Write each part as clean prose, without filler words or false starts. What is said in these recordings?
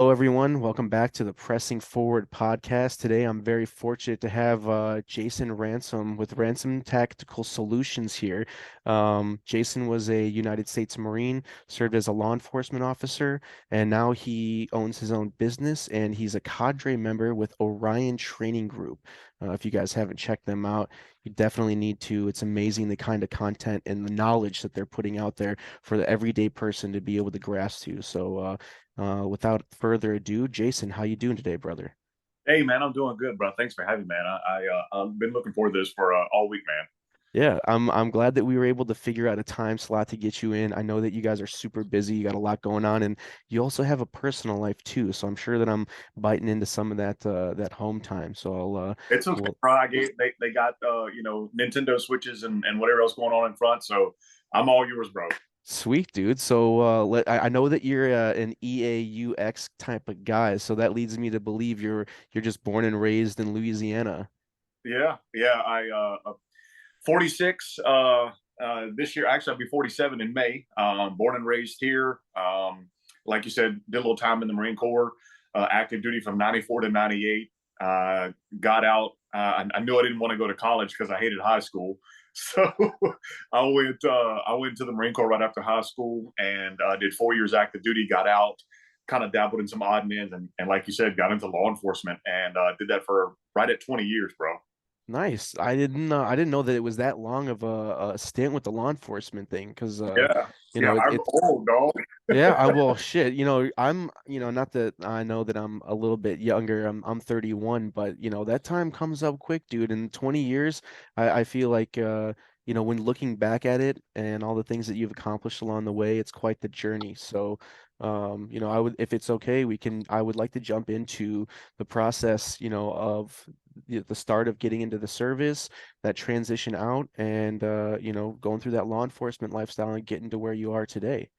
Hello, everyone. Welcome back to the Pressing Forward podcast. Today, I'm very fortunate to have Jason Ransome with Ransome Tactical Solutions here. Jason was a United States Marine, served as a law enforcement officer, and now he owns his own business and he's a cadre member with Orion Training Group. If you guys haven't checked them out, you definitely need to. It's amazing the kind of content and the knowledge that they're putting out there for the everyday person to be able to grasp to. Without further ado, Jason, how you doing today, brother? Hey man, I'm doing good, bro. Thanks for having me, man. I've been looking forward to this for all week, man. Yeah, I'm glad that we were able to figure out a time slot to get you in. I know that you guys are super busy, you got a lot going on, and you also have a personal life too. So I'm sure that I'm biting into some of that home time. So It's okay, well, bro. They got Nintendo Switches and whatever else going on in front, so I'm all yours, bro. sweet dude. I know that you're an EAUX type of guy, so that leads me to believe you're just born and raised in Louisiana. Yeah, yeah. 46 this year. Actually, I'll be 47 in May. Born and raised here. Like you said, did a little time in the Marine Corps, active duty from 94 to 98. Got out. I knew I didn't want to go to college because I hated high school. So I went to the Marine Corps right after high school and did 4 years active duty, got out, kind of dabbled in some odd ends and like you said, got into law enforcement and did that for right at 20 years, bro. Nice. I didn't know that it was that long of a stint with the law enforcement thing because Yeah. you Yeah, know I'm it's old, dog. yeah, I will shit. Not that I know that I'm a little bit younger. I'm 31, but that time comes up quick, dude. In 20 years, I feel like when looking back at it and all the things that you've accomplished along the way, it's quite the journey. So, I would, if it's okay, I would like to jump into the process, of the start of getting into the service, that transition out, and going through that law enforcement lifestyle and getting to where you are today.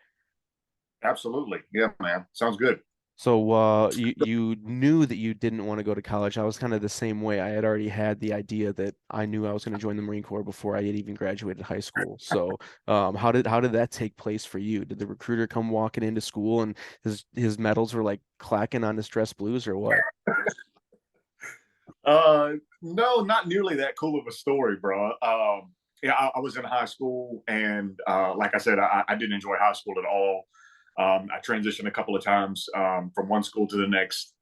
Absolutely. Yeah, man. Sounds good. You knew that you didn't want to go to college. I was kind of the same way. I had already had the idea that I knew I was going to join the Marine Corps before I had even graduated high school. How did that take place for you? Did the recruiter come walking into school and his medals were like clacking on his dress blues or what? No, not nearly that cool of a story, bro. Yeah, I was in high school, and like I said, I didn't enjoy high school at all. I transitioned a couple of times from one school to the next,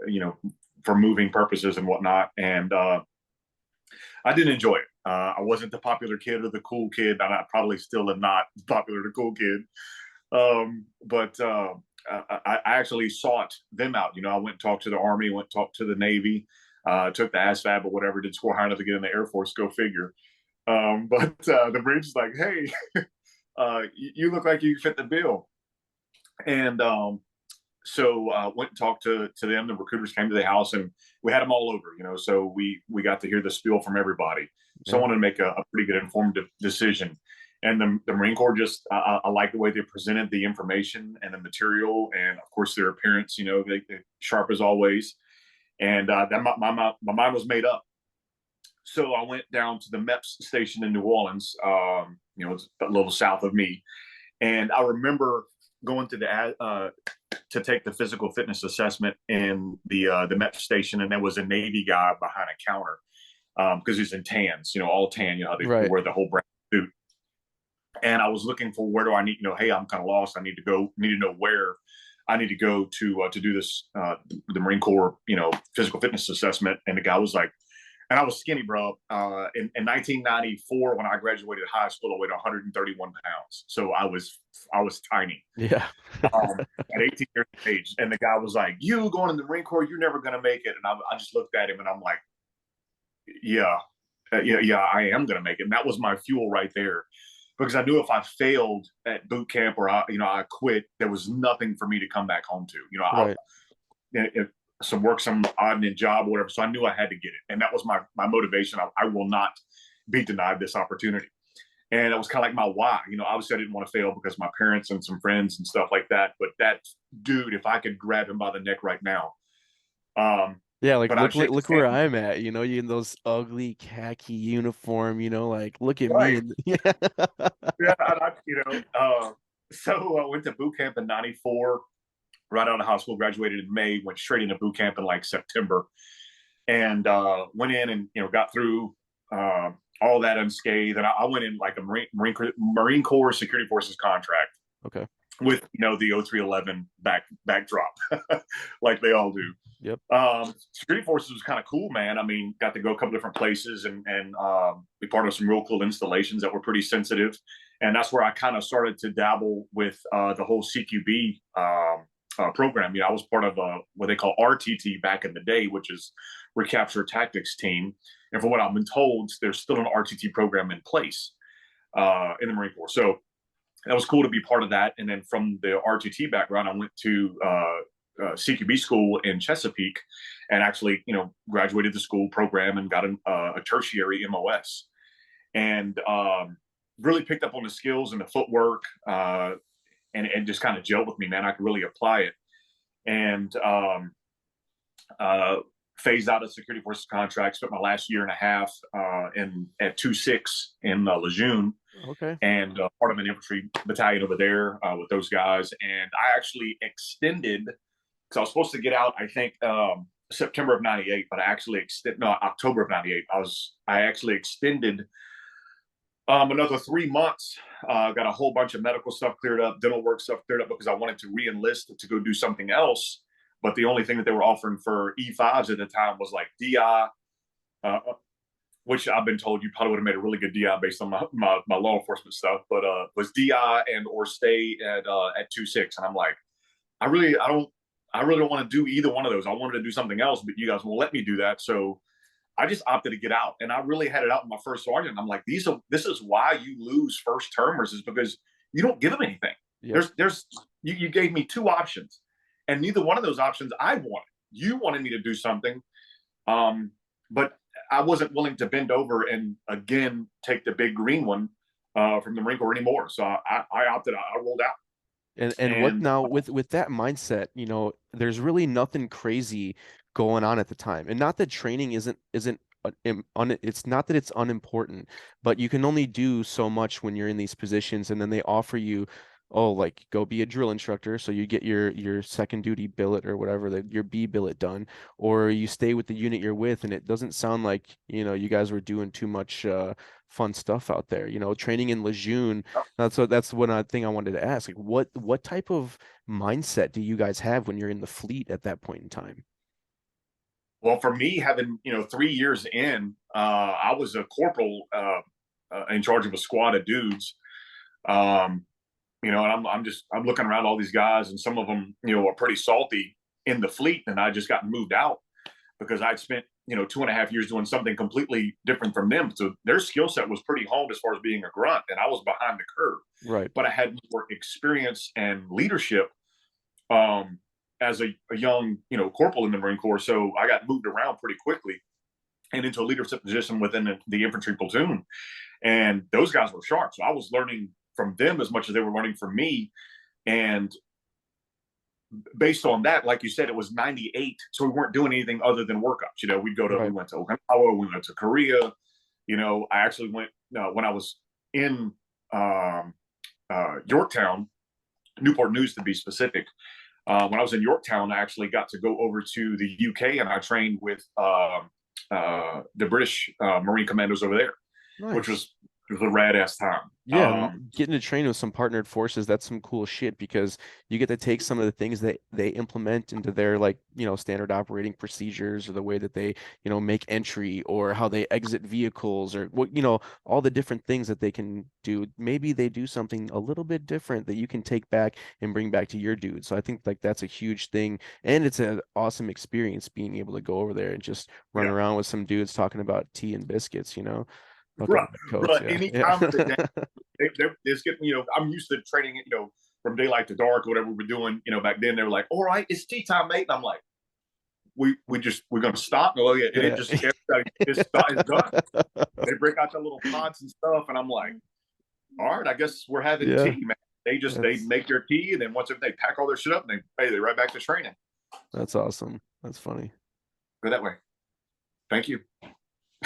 for moving purposes and whatnot, and I didn't enjoy it. I wasn't the popular kid or the cool kid, and I probably still am not popular or the cool kid. But I actually sought them out. I went and talked to the Army, went and talked to the Navy, took the ASVAB or whatever, did score high enough to get in the Air Force, go figure. But the bridge is like, hey, you look like you fit the bill. And so went and talked to them. The recruiters came to the house and we had them all over, so we got to hear the spiel from everybody. So I Yeah. wanted to make a pretty good informative decision. And the Marine Corps just, I like the way they presented the information and the material. And of course, their appearance, they sharp as always. And that my mind was made up. So I went down to the MEPS station in New Orleans. It's a little south of me. And I remember going to take the physical fitness assessment in the MEPS station, and there was a Navy guy behind a counter because he's in tans, all tan. They Right. wear the whole brown suit. And I was looking for where do I need, hey, I'm kind of lost. I need to know where I need to go to do this, the Marine Corps, physical fitness assessment. And the guy was like, and I was skinny, bro. In 1994, when I graduated high school, I weighed 131 pounds. So I was tiny Yeah. at 18 years of age. And the guy was like, "You going in the Marine Corps? You're never gonna make it." And I just looked at him and I'm like, "Yeah, yeah, I am gonna make it." And that was my fuel right there, because I knew if I failed at boot camp or I quit, there was nothing for me to come back home to. Right. If some work, some odd end job, or whatever. So I knew I had to get it, and that was my motivation. I will not be denied this opportunity. And it was kind of like my why. Obviously I didn't want to fail because my parents and some friends and stuff like that. But that dude, if I could grab him by the neck right now, um, Yeah, like but I'd shake his look where hand. I'm at, you in those ugly khaki uniform, like look at me Right. and yeah. Yeah. So I went to boot camp in '94. right out of high school, graduated in May, went straight into boot camp in like September, and went in and got through uh, all that unscathed. And I went in like a Marine Corps Security Forces contract Okay. with the 0311 backdrop, like they all do. Yep. Security Forces was kind of cool, man. I mean, got to go a couple different places and be part of some real cool installations that were pretty sensitive. And that's where I kind of started to dabble with the whole CQB program. I was part of what they call RTT back in the day, which is Recapture Tactics Team. And from what I've been told, there's still an RTT program in place in the Marine Corps. So that was cool to be part of that. And then from the RTT background, I went to CQB school in Chesapeake and actually, graduated the school program and got a tertiary MOS. And really picked up on the skills and the footwork and just kind of gelled with me, man. I could really apply it. And phased out of security forces contract, spent my last year and a half at 2-6 in Lejeune. Okay. And part of an infantry battalion over there with those guys. And I actually extended, because I was supposed to get out, I think, September of 98, but October of 98. I actually extended another 3 months. Got a whole bunch of medical stuff cleared up, dental work stuff cleared up, because I wanted to re-enlist to go do something else. But the only thing that they were offering for E5s at the time was like DI, which I've been told you probably would have made a really good DI based on my law enforcement stuff, but was DI and or stay at 2-6. And I'm like, I really don't want to do either one of those. I wanted to do something else, but you guys won't let me do that. So I just opted to get out. And I really had it out in my first sergeant. I'm like, this is why you lose first termers, is because you don't give them anything. Yep. You gave me 2 options, and neither one of those options I wanted. You wanted me to do something, but I wasn't willing to bend over and again take the big green one from the Marine Corps anymore. So I opted out. I rolled out. And what And now with that mindset, there's really nothing crazy going on at the time. And not that training isn't it's not that it's unimportant, but you can only do so much when you're in these positions, and then they offer you, oh, like go be a drill instructor, so you get your second duty billet or whatever, your B billet done, or you stay with the unit you're with, and it doesn't sound like, you guys were doing too much fun stuff out there. Training in Lejeune, that's one thing I wanted to ask. Like what type of mindset do you guys have when you're in the fleet at that point in time? well, for me, having 3 years in, I was a corporal in charge of a squad of dudes. Um, and I'm looking around all these guys, and some of them are pretty salty in the fleet, and I just got moved out because I'd spent 2.5 years doing something completely different from them. So their skill set was pretty honed as far as being a grunt, and I was behind the curve. Right. But I had more experience and leadership as a young corporal in the Marine Corps, so I got moved around pretty quickly and into a leadership position within the infantry platoon. And those guys were sharp, so I was learning from them as much as they were learning from me. And based on that, like you said, it was 98, so we weren't doing anything other than workups. We went to Okinawa, we went to Korea. I actually went when I was in Yorktown, Newport News to be specific. When I was in Yorktown, I actually got to go over to the UK, and I trained with the British Marine Commandos over there, which Nice. was a rad ass time. Yeah, and getting to train with some partnered forces, that's some cool shit, because you get to take some of the things that they implement into their, like, standard operating procedures, or the way that they, make entry, or how they exit vehicles, or what, all the different things that they can do. Maybe they do something a little bit different that you can take back and bring back to your dude. So I think like that's a huge thing, and it's an awesome experience being able to go over there and just run Yeah, around with some dudes talking about tea and biscuits, fucking right. red coats. But Yeah. any Yeah. time of the day, it's getting. I'm used to training. From daylight to dark, or whatever we're doing. Back then they were like, "All right, it's tea time, mate," and I'm like, we're gonna stop." Oh yeah, and it Yeah. just everybody it's done. They break out their little pots and stuff, and I'm like, "All right, I guess we're having Yeah. tea, man." They That's make their tea, and then once they pack all their shit up, and they're right back to training. that's awesome. That's funny. Go that way. Thank you.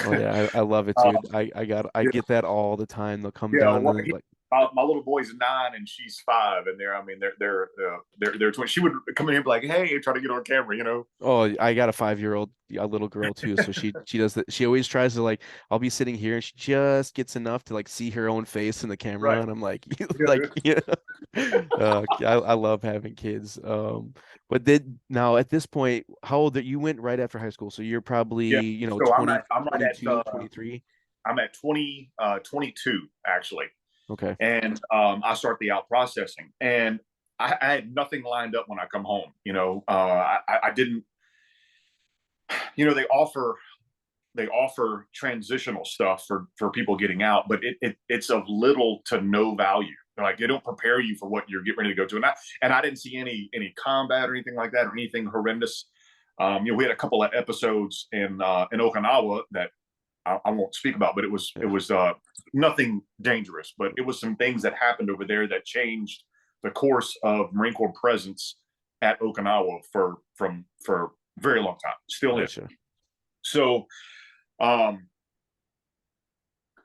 Oh yeah, I love it, Uh, dude. I yeah, get that all the time. They'll come yeah. down and like, my little boy's 9 and she's 5, and I mean, they're twins. She would come in and be like, "Hey," and try to get on camera, you know. Oh, I got a 5-year-old, a little girl too. So she does that. She always tries to like, I'll be sitting here and she just gets enough to like see her own face in the camera, Right. and I'm like, you like, Yeah. yeah. I love having kids. But did now at this point, how old are you? Went right after high school, so you're probably, Yeah. So 20, I'm right at 22, 23. I'm at 22 actually, Okay, and I start the out processing, and I had nothing lined up when I come home. I didn't. They offer transitional stuff for people getting out, but it's of little to no value. Like, they don't prepare you for what you're getting ready to go to, and I didn't see any combat or anything like that, or anything horrendous. We had a couple of episodes in Okinawa that I won't speak about, but it yeah, was nothing dangerous, but it was some things that happened over there that changed the course of Marine Corps presence at Okinawa for a very long time. Still is. gotcha. So, um,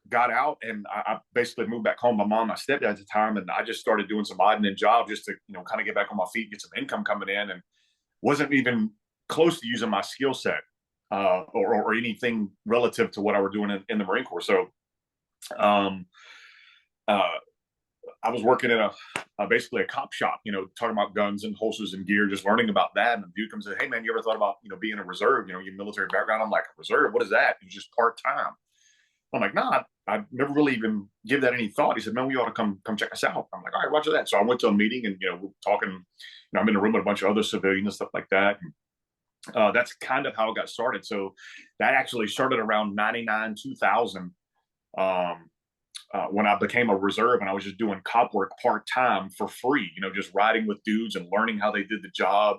got out, and I basically moved back home. My mom, my stepdad at the time, and I just started doing some odd and end jobs just to kind of get back on my feet, get some income coming in, and wasn't even close to using my skill set or anything relative to what I were doing in the Marine Corps. So, um, uh, I was working in basically a cop shop, talking about guns and holsters and gear, just learning about that. And the dude comes in, "Hey man, you ever thought about being a reserve? Your military background?" I'm like, "Reserve? What is that?" He's just part time. I'm like, "Nah, I never really even give that any thought." He said, "Man, we ought to come check us out." I'm like, "All right, roger that." So I went to a meeting, and we're talking. I'm in a room with a bunch of other civilians and stuff like that. And, that's kind of how it got started. So that actually started around 99, 2000. Um, when I became a reserve, and I was just doing cop work part time for free, just riding with dudes and learning how they did the job,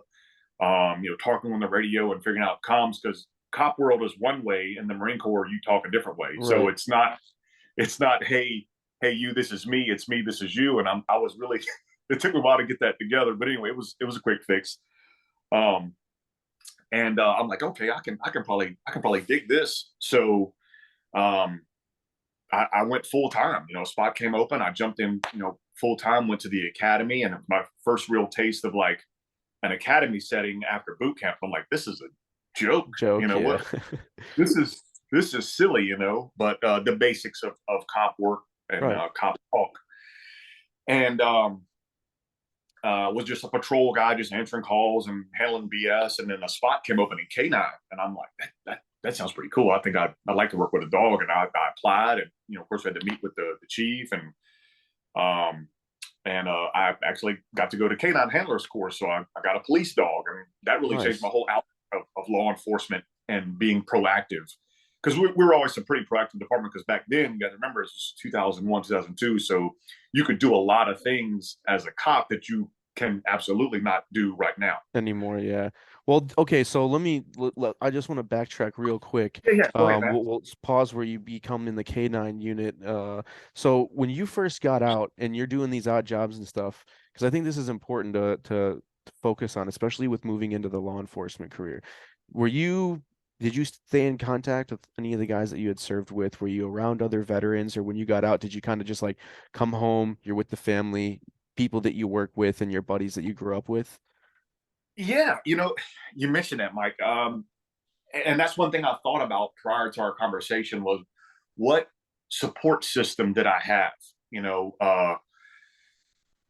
talking on the radio and figuring out comms, because cop world is one way, in the Marine Corps you talk a different way. So Right. it's not hey you, this is me, it's me, this is you. And I was really it took me a while to get that together, but anyway, it was a quick fix. Um, and I'm like, okay, I can probably dig this. So, um, I went full time. A spot came open. I jumped in, full time. Went to the academy, and my first real taste of like an academy setting after boot camp. I'm like, this is a joke. Joke, yeah. What? This is silly. But the basics of cop work and Right. cop talk, and was just a patrol guy, just answering calls and handling BS. And then a spot came open in K9, and I'm like, that sounds pretty cool. I think I'd like to work with a dog, and I applied, and of course, I had to meet with the chief, um, I actually got to go to K9 handlers course, so I got a police dog, and that really changed my Nice. whole outlook of law enforcement and being proactive. Because we were always a pretty proactive department. Because back then, you got to remember, it's 2001, 2002, so you could do a lot of things as a cop that you can absolutely not do right now. Anymore, yeah. Well, okay, so I just want to backtrack real quick. Yeah, yeah. Go ahead, man. We'll pause where you become in the K9 unit. So when you first got out and you're doing these odd jobs and stuff, because I think this is important to focus on, especially with moving into the law enforcement career. Were you Did you stay in contact with any of the guys that you had served with? Were you around other veterans, or when you got out, did you kind of just like come home, you're with the family, people that you work with, and your buddies that you grew up with? Yeah, you mentioned that, Mike. And that's one thing I thought about prior to our conversation was, what support system did I have? You know, uh,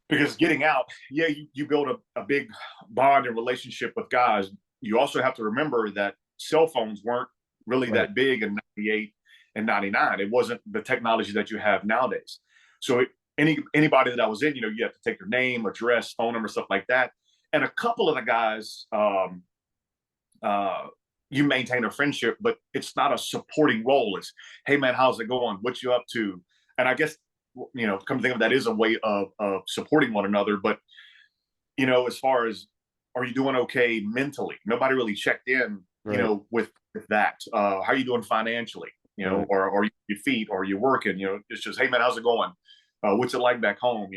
because getting out, yeah, you build a big bond and relationship with guys. You also have to remember that cell phones weren't really Right. that big in 98 and 99. It wasn't the technology that you have nowadays. So anybody that I was in, you have to take their name, address, phone number, stuff like that. And a couple of the guys, uh, you maintain a friendship, but it's not a supporting role. It's, "Hey man, how's it going? What you up to?" And I guess, come to think of that, is a way of supporting one another. But as far as, are you doing okay mentally? Nobody really checked in, Right. with that. How are you doing financially? Right. Or your feet, or you working? It's just, "Hey man, how's it going? What's it like back home?"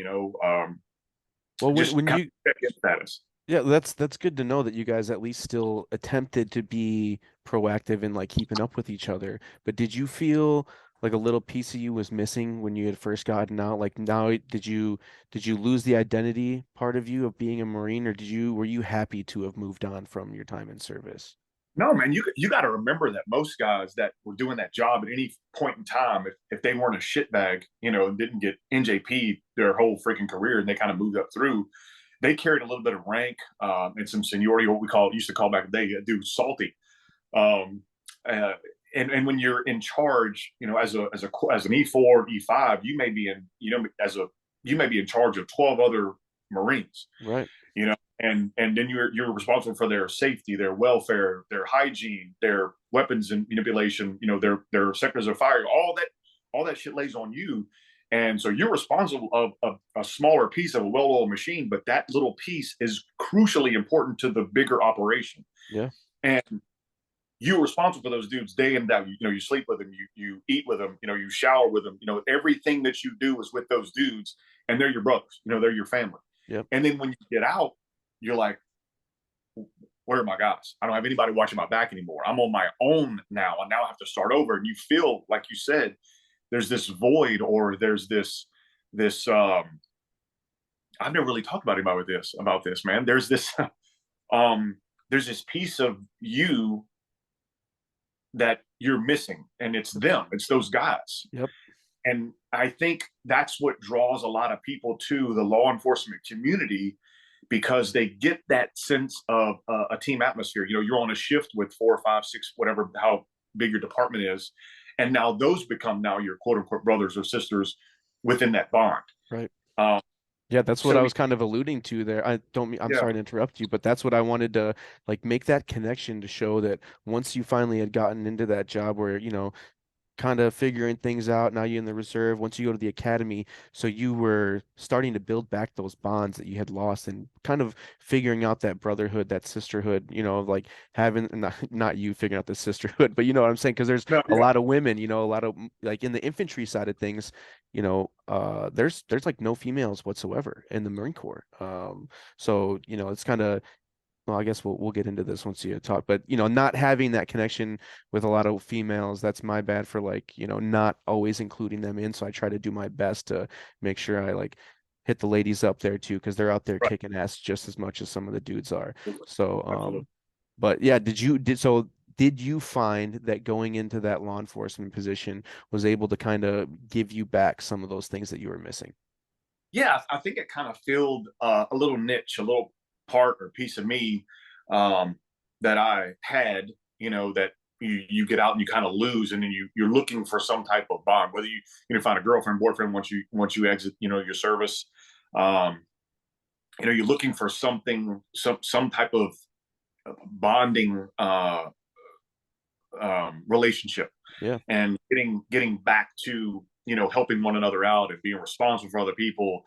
Well, Just when kind you of check in status. yeah, that's good to know that you guys at least still attempted to be proactive and like keeping up with each other. But did you feel like a little piece of you was missing when you had first gotten out? Like now, did you lose the identity part of you of being a Marine, or were you happy to have moved on from your time in service? No, man, you got to remember that most guys that were doing that job at any point in time, if they weren't a shitbag, and didn't get NJP their whole freaking career, and they kind of moved up through, they carried a little bit of rank and some seniority, what we used to call back then, dude, salty. Um, uh, and when you're in charge, as an E4, E5, you may be you may be in charge of 12 other Marines, Right. and then you're responsible for their safety, their welfare, their hygiene, their weapons and manipulation, their sectors of fire, all that shit lays on you. And so you're responsible of a smaller piece of a well-oiled machine, but that little piece is crucially important to the bigger operation. Yeah. And you're responsible for those dudes day in and out. You sleep with them, you eat with them, you shower with them. Everything that you do is with those dudes, and they're your brothers. They're your family. Yep. And then when you get out, you're like, where are my guys? I don't have anybody watching my back anymore. I'm on my own now, and now I have to start over. And you feel, like you said, there's this void, or there's this. I've never really talked about anybody about this, man. There's this piece of you that you're missing, and it's them. It's those guys. Yep. And I think that's what draws a lot of people to the law enforcement community, because they get that sense of a team atmosphere. You're on a shift with 4 or 5, 6, whatever, how big your department is. And now those become now your quote unquote brothers or sisters within that bond. Right. Um, Yeah, that's what I so, was kind of alluding to there. I'm yeah, sorry to interrupt you, but that's what I wanted to like make that connection to show that once you finally had gotten into that job where, kind of figuring things out. Now you're in the reserve. Once you go to the academy, so you were starting to build back those bonds that you had lost, and kind of figuring out that brotherhood, that sisterhood. Of like having not you figuring out the sisterhood, but you know what I'm saying? Because there's no, a yeah, lot of women. A lot of like in the infantry side of things. There's like no females whatsoever in the Marine Corps. So it's kind of well, I guess we'll get into this once you talk, but not having that connection with a lot of females, that's my bad for like, not always including them in. So I try to do my best to make sure I like hit the ladies up there too, because they're out there right, kicking ass just as much as some of the dudes are. absolutely, So, absolutely. but yeah, did you find that going into that law enforcement position was able to kind of give you back some of those things that you were missing? Yeah, I think it kind of filled a little niche, a little part or piece of me that I had, that you get out and you kind of lose, and then you're looking for some type of bond, whether you find a girlfriend, boyfriend once you exit, your service. Um, you're looking for something, some type of bonding relationship, Yeah, and getting back to helping one another out and being responsible for other people.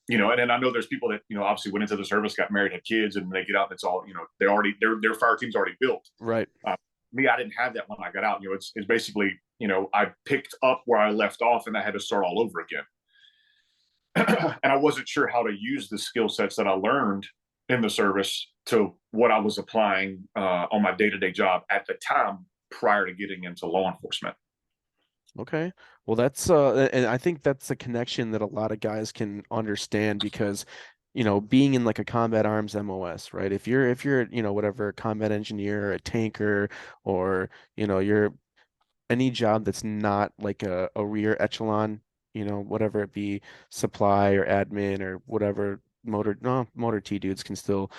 And then I know there's people that obviously went into the service, got married, had kids, and they get out, and it's all they already their fire team's already built. right. Me, I didn't have that when I got out. It's basically I picked up where I left off, and I had to start all over again. And I wasn't sure how to use the skill sets that I learned in the service to what I was applying on my day-to-day job at the time prior to getting into law enforcement. Okay. Well, and I think that's a connection that a lot of guys can understand because, being in like a combat arms MOS, right? If you're, whatever, a combat engineer, a tanker, or, you're any job that's not like a rear echelon, whatever it be, supply or admin or whatever, motor T dudes can still,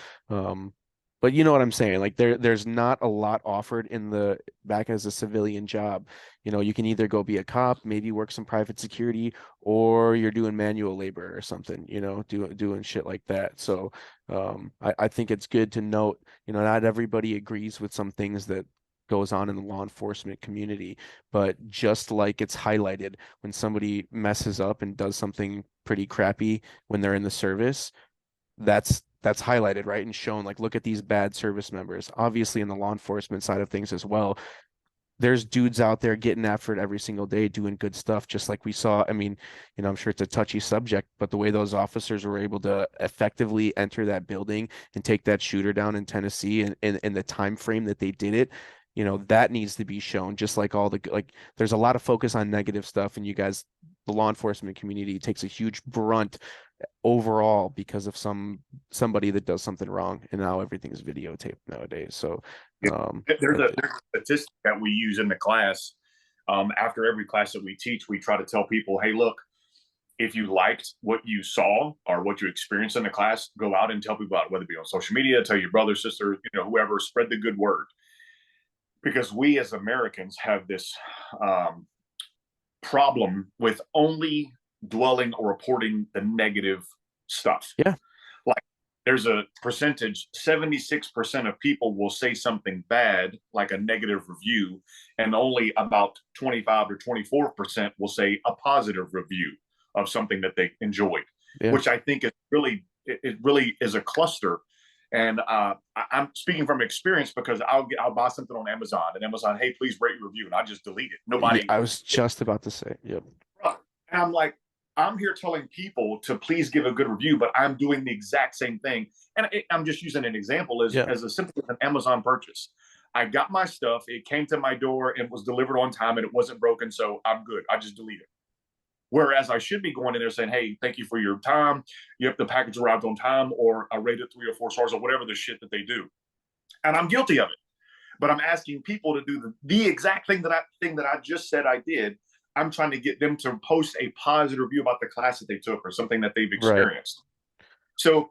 but you know what I'm saying? Like there's not a lot offered in the back as a civilian job. You can either go be a cop, maybe work some private security, or you're doing manual labor or something, doing shit like that. So I think it's good to note, not everybody agrees with some things that goes on in the law enforcement community, but just like it's highlighted when somebody messes up and does something pretty crappy when they're in the service, that's highlighted, right? And shown like, look at these bad service members. Obviously, in the law enforcement side of things as well, there's dudes out there getting after it every single day, doing good stuff, just like we saw. I mean, I'm sure it's a touchy subject, but the way those officers were able to effectively enter that building and take that shooter down in Tennessee and in the time frame that they did it, you know, that needs to be shown, just like all the like there's a lot of focus on negative stuff, and you guys, the law enforcement community takes a huge brunt overall because of somebody that does something wrong, and now everything's videotaped nowadays. So Yeah. There's that, there's a statistic that we use in the class. After every class that we teach, we try to tell people, hey, look, if you liked what you saw or what you experienced in the class, go out and tell people about it, whether it be on social media, tell your brother, sister, whoever, spread the good word. Because we as Americans have this um, problem with only dwelling or reporting the negative stuff. yeah, Like there's a percentage, 76% of people will say something bad, like a negative review, and only about 25 or 24% will say a positive review of something that they enjoyed, yeah, which I think is really, it really is a cluster. And I'm speaking from experience because I'll buy something on Amazon, and Amazon, hey, please rate your review, and I just delete it. yeah. Nobody. I was just about to say, yep. And I'm like, I'm here telling people to please give a good review, but I'm doing the exact same thing. And I'm just using an example Yeah, as a simple as an Amazon purchase. I got my stuff, it came to my door and was delivered on time and it wasn't broken, so I'm good. I just delete it. Whereas I should be going in there saying, hey, thank you for your time. Yep, the package arrived on time, or I rated 3 or 4 stars, or whatever the shit that they do. And I'm guilty of it. But I'm asking people to do the exact thing that I just said I did. I'm trying to get them to post a positive review about the class that they took or something that they've right, experienced. So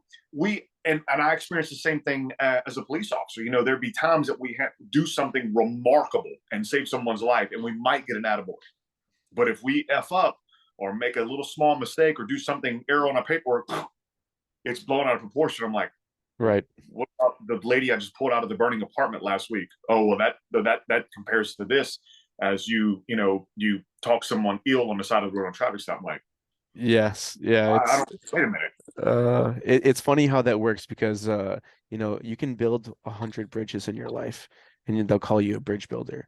and I experienced the same thing as a police officer. There'd be times that we have to do something remarkable and save someone's life, and we might get an attaboy. But if we F up or make a little small mistake or do something, error on a paperwork, it's blown out of proportion. I'm like, right. what about the lady I just pulled out of the burning apartment last week? Oh, well, that compares to this, as you talk someone ill on the side of the road on a traffic stop. I'm like, Yes, yeah, I it's don't. Wait a minute. it's funny how that works because you know, you can build 100 bridges in your life, and they'll call you a bridge builder,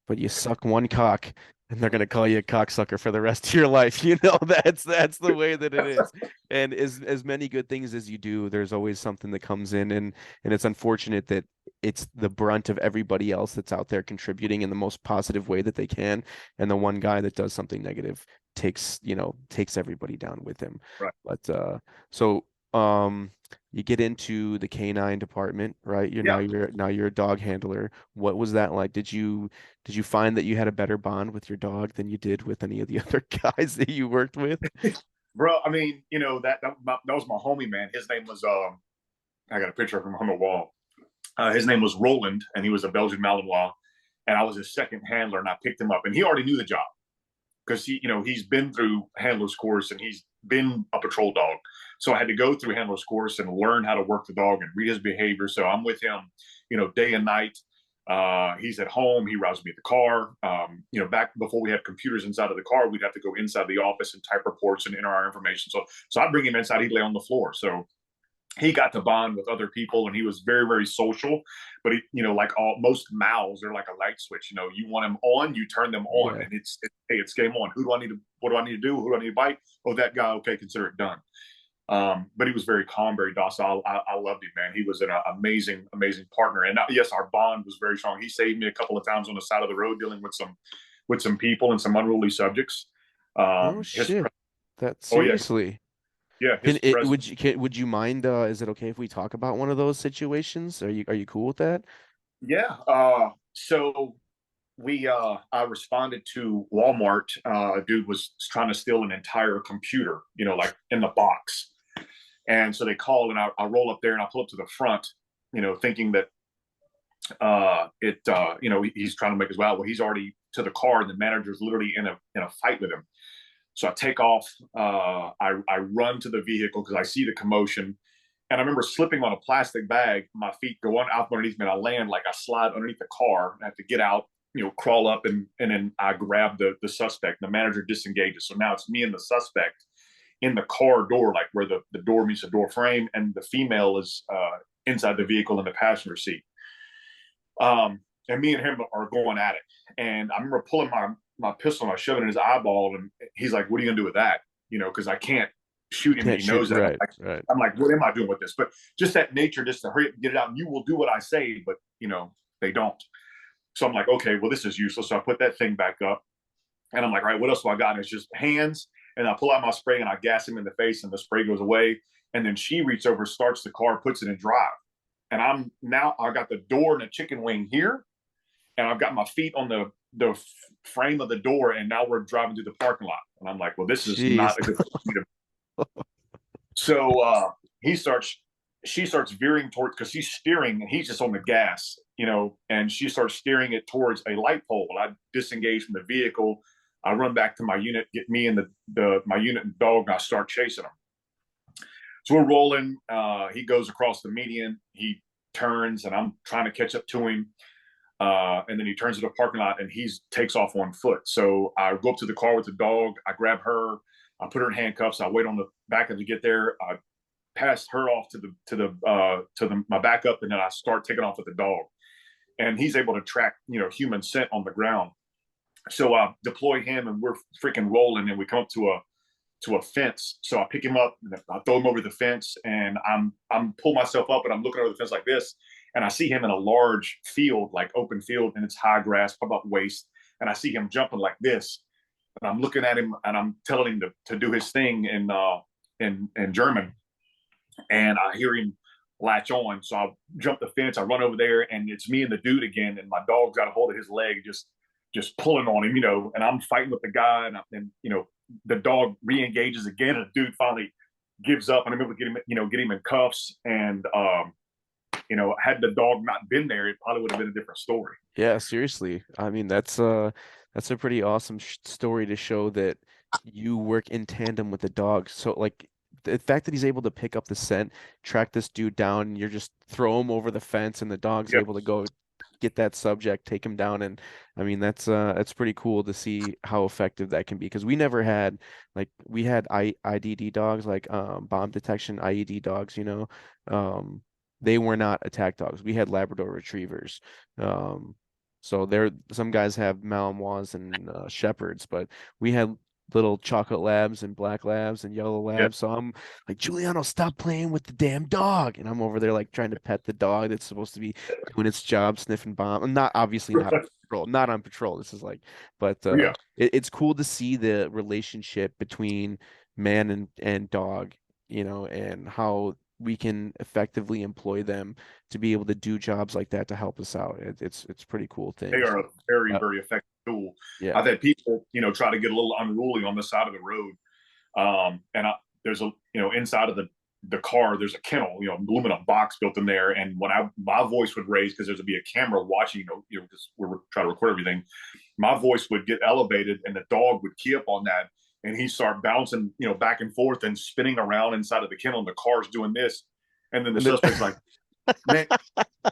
but you suck one cock and they're gonna call you a cocksucker for the rest of your life. You know, that's the way that it is. And as many good things as you do, there's always something that comes in, and it's unfortunate that it's the brunt of everybody else that's out there contributing in the most positive way that they can. And the one guy that does something negative takes everybody down with him. Right. But so um you get into the canine department, right? Yeah. Now you're a dog handler. What was that like? Did you find that you had a better bond with your dog than you did with any of the other guys that you worked with? Bro, I mean, that was my homie, man. His name was I got a picture of him on the wall. His name was Roland, and he was a Belgian Malinois, and I was his second handler, and I picked him up, and he already knew the job because he's been through handler's course and he's been a patrol dog. So I had to go through handler's course and learn how to work the dog and read his behavior. So I'm with him, day and night. He's at home. He rides me at the car. Back before we had computers inside of the car, we'd have to go inside the office and type reports and enter our information. So I'd bring him inside. He'd lay on the floor. So he got to bond with other people, and he was very, very social. But like most mouths, they're like a light switch. You want them on, you turn them on, Yeah. and hey, it's game on. What do I need to do? Who do I need to bite? Oh, that guy. Okay, consider it done. But he was very calm, very docile. I loved him, man. He was an amazing, amazing partner. And yes, our bond was very strong. He saved me a couple of times on the side of the road dealing with some people and some unruly subjects. Oh His shit. That Oh yeah, seriously. yeah, Can his it presence. would you mind is it okay if we talk about one of those situations? Are you cool with that? Yeah. So we I responded to Walmart. A dude was trying to steal an entire computer, like in the box. And so they called, and I roll up there and I pull up to the front, thinking that he's trying to make his way out. Well, he's already to the car, and the manager's literally in a fight with him. So I take off. I run to the vehicle because I see the commotion. And I remember slipping on a plastic bag. My feet go on out underneath me, and I land like I slide underneath the car. I have to get out, crawl up, and then I grab the suspect. The manager disengages. So now it's me and the suspect in the car door, like where the door meets the door frame, and the female is inside the vehicle in the passenger seat. And me and him are going at it. And I remember pulling my pistol and I shove it in his eyeball, and he's like, "What are you gonna do with that?" Because I can't shoot him, and Can't he shoot. knows that. Right, right. I'm like, what am I doing with this? But just that nature, just to hurry up and get it out. And you will do what I say, but they don't. So I'm like, okay, well, this is useless. So I put that thing back up, and I'm like, all right, what else do I got? And it's just hands. And I pull out my spray and I gas him in the face, and the spray goes away. And then she reaches over, starts the car, puts it in drive. And I got the door and the chicken wing here, and I've got my feet on the frame of the door, and now we're driving through the parking lot. And I'm like, well, this is Jeez. not a good thing. So she starts veering towards, because she's steering and he's just on the gas, and she starts steering it towards a light pole. I disengage from the vehicle. I run back to my unit, get me and my unit and dog, and I start chasing him. So we're rolling. He goes across the median. He turns, and I'm trying to catch up to him. And then he turns to the parking lot, and he takes off on foot. So I go up to the car with the dog. I grab her. I put her in handcuffs. I wait on the back end to get there. I pass her off to my backup, and then I start taking off with the dog. And he's able to track human scent on the ground. So I deploy him, and we're freaking rolling, and we come up to a fence. So I pick him up, and I throw him over the fence, and I'm pull myself up, and I'm looking over the fence like this, and I see him in a large field, like open field, and it's high grass, about waist, and I see him jumping like this, and I'm looking at him, and I'm telling him to do his thing in German, and I hear him latch on. So I jump the fence, I run over there, and it's me and the dude again, and my dog's got a hold of his leg, just pulling on him, and I'm fighting with the guy, and the dog re-engages again, and the dude finally gives up, and I'm able to get him in cuffs, and had the dog not been there, it probably would have been a different story. Yeah, seriously. I mean, that's a pretty awesome sh story to show that you work in tandem with the dog. So like the fact that he's able to pick up the scent, track this dude down, and you're just throw him over the fence and the dog's Yep. able to go get that subject, take him down. And I mean, that's pretty cool to see how effective that can be because we never had like we had IDD dogs, like bomb detection IED dogs, you know. They were not attack dogs. We had Labrador retrievers. Um, so there, some guys have Malinois and Shepherds, but we had little chocolate labs and black labs and yellow Yeah. labs. So I'm like, Giuliano, stop playing with the damn dog. And I'm over there like trying to pet the dog that's supposed to be doing its job, sniffing bomb. I'm not obviously not on patrol, not on patrol. This is like, but Yeah. it's cool to see the relationship between man and dog, you know, and how we can effectively employ them to be able to do jobs like that to help us out. It's a pretty cool They thing. are a So, very, very effective tool. yeah. I've had people, try to get a little unruly on the side of the road. And there's inside of the car, there's a kennel, aluminum box built in there. And when my voice would raise, because there's to be a camera watching, because we're trying to record everything, my voice would get elevated, and the dog would key up on that, and he'd start bouncing, back and forth and spinning around inside of the kennel, and the car's doing this, and then the And then suspect's like, "Man,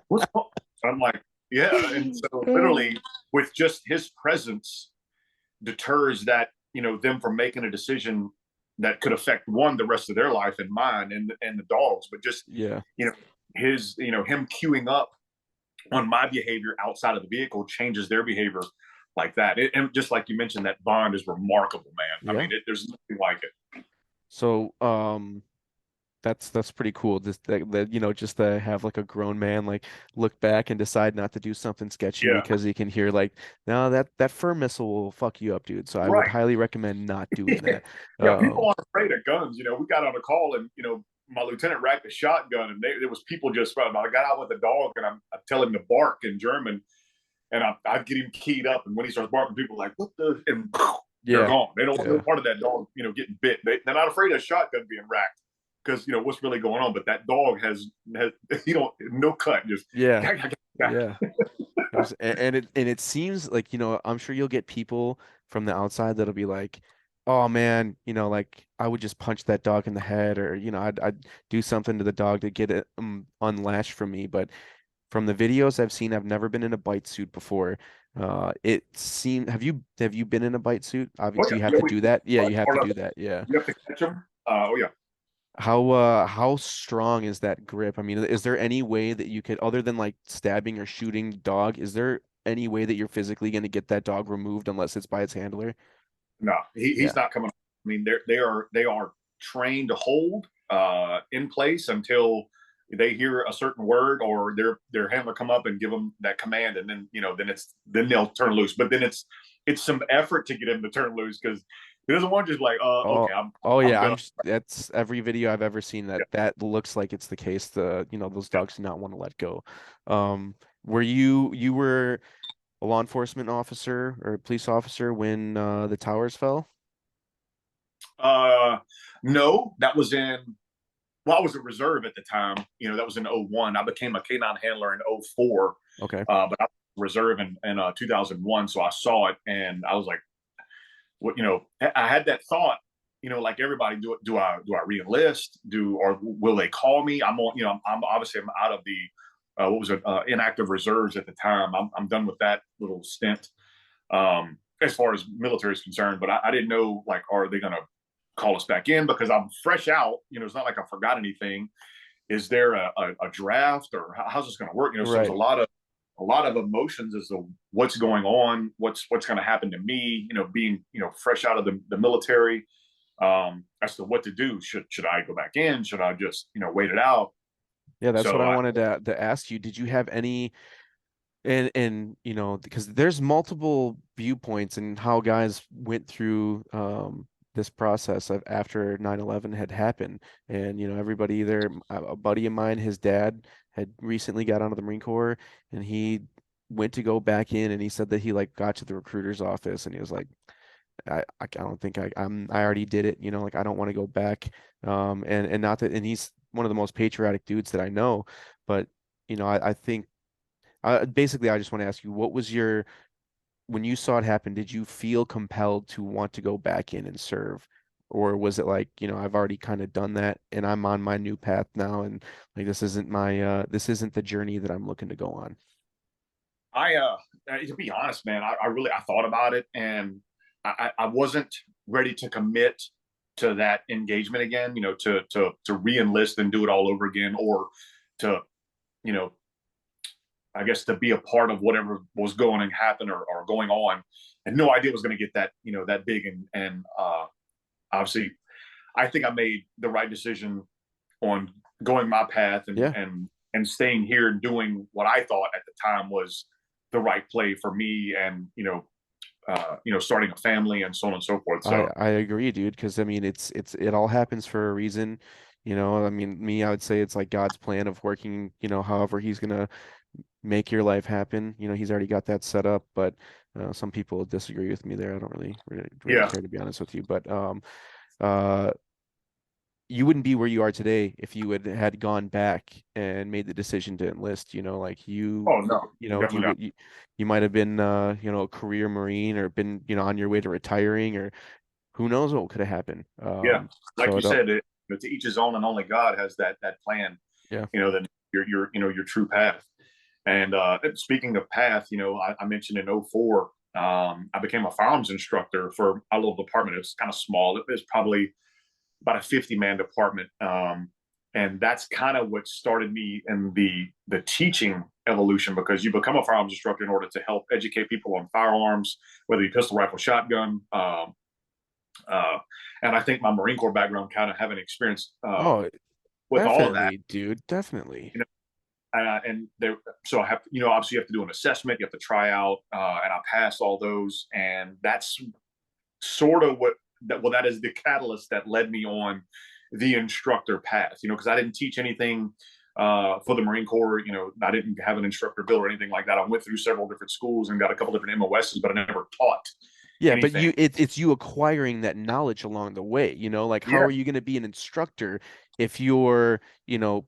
what's wrong?" I'm like, "Yeah," and so literally, with just his presence, deters them from making a decision that could affect the rest of their life and mine and the dogs, but just yeah. you know him queuing up on my behavior outside of the vehicle changes their behavior like that. And just like you mentioned, that bond is remarkable, man. I Yeah. mean, there's nothing like it. So, that's pretty cool. Just that just to have like a grown man like look back and decide not to do something sketchy Yeah, because he can hear like, no, that fur missile will fuck you up, dude. So I would right. highly recommend not doing Yeah, that. yeah. People Um, aren't afraid of guns. We got on a call, and my lieutenant racked a shotgun, and there was people just. I got out with the dog, and I tell him to bark in German, and I'd get him keyed up, and when he starts barking, people are like, "What the?" And they're yeah, gone. They don't want no yeah, part of that dog, getting bit. They're not afraid of a shotgun being racked, because what's really going on. But that dog has no cut, just yeah, gack, gack, yeah. gack. And it seems like, I'm sure you'll get people from the outside that'll be like, oh man, like I would just punch that dog in the head or, I'd do something to the dog to get it unlatched from me. But from the videos I've seen, I've never been in a bite suit before. It seemed, have you been in a bite suit? Oh Obviously yeah, you have yeah. to do that. Yeah, you have to Part do of that. Yeah. you have to catch them. Oh yeah. How strong is that grip? I mean, is there any way that you could, other than like stabbing or shooting the dog, is there any way that you're physically going to get that dog removed unless it's by its handler? No, Yeah. he's not coming. I mean, they are trained to hold in place until they hear a certain word, or their handler come up and give them that command, and then then they'll turn loose. But then it's some effort to get him to turn loose, because he doesn't want just like, Oh, okay, oh I'm yeah, done. that's every video I've ever seen Yeah. that looks like it's the case. Those Yeah. dogs do not want to let go. Were you were a law enforcement officer or a police officer when the towers fell? Uh, no, that was in. Well, I was a reserve at the time. That was in '01. I became a K9 handler in '04, Okay. but I was reserve in 2001. So I saw it, and I was like, what I had that thought, like everybody, do I reenlist, or will they call me? I'm on, I'm obviously, I'm out of the what was it, inactive reserves at the time. I'm done with that little stint, as far as military is concerned. But I didn't know, like, are they going to call us back in, because I'm fresh out. It's not like I forgot anything. Is there a draft, or how's this going to work? So it was Right. a lot of emotions as to what's going on, what's going to happen to me, being, fresh out of the military, as to what to do. Should I go back in? Should I just, wait it out? Yeah, that's what So I wanted to ask you. Did you have any and because there's multiple viewpoints and how guys went through this process of after 9/11 had happened. And everybody, either a buddy of mine, his dad had recently got out of the Marine Corps, and he went to go back in, and he said that he like got to the recruiter's office and he was like, I don't think I already did it, like I don't want to go back. And not that, and he's one of the most patriotic dudes that I know, but I think basically, I just want to ask you, what was when you saw it happen, did you feel compelled to want to go back in and serve? Or was it like, I've already kind of done that and I'm on my new path now, and like this isn't the journey that I'm looking to go on. to be honest, man, I thought about it, and I wasn't ready to commit to that engagement again, to re-enlist and do it all over again, or to, you know, I guess, to be a part of whatever was going to happen, or going on. And no idea it was going to get that, that big. And obviously, I think I made the right decision on going my path, and Yeah, staying here and doing what I thought at the time was the right play for me, and starting a family and so on and so forth. I So I agree, dude, because I mean it all happens for a reason. I mean, I would say it's like God's plan of working, however he's gonna make your life happen. He's already got that set up, but some people disagree with me there. I don't really yeah. care, to be honest with you. But uh, you wouldn't be where you are today if you had gone back and made the decision to enlist. Like Oh no, you definitely not. would you might have been a career Marine, or been on your way to retiring, or who knows what could have happened. Yeah, like So you it said, to each his own, and only God has that plan. Yeah. Then your true path. And speaking of path, I mentioned in '04, I became a firearms instructor for our little department. It was kind of small. It was probably about a 50-man department. And that's kind of what started me in the teaching evolution, because you become a firearms instructor in order to help educate people on firearms, whether you pistol, rifle, shotgun. Uh, and I think my Marine Corps background, kind of having experience Oh, with all of that, definitely, dude. Definitely. you and there, so I have, obviously you have to do an assessment, you have to try out, and I passed all those, and that's sort of that is the catalyst that led me on the instructor path, because I didn't teach anything for the Marine Corps. I didn't have an instructor bill or anything like that. I went through several different schools and got a couple different MOSs, but I never taught Yeah, but anything. it's you acquiring that knowledge along the way, like how Yeah, are you going to be an instructor if you're,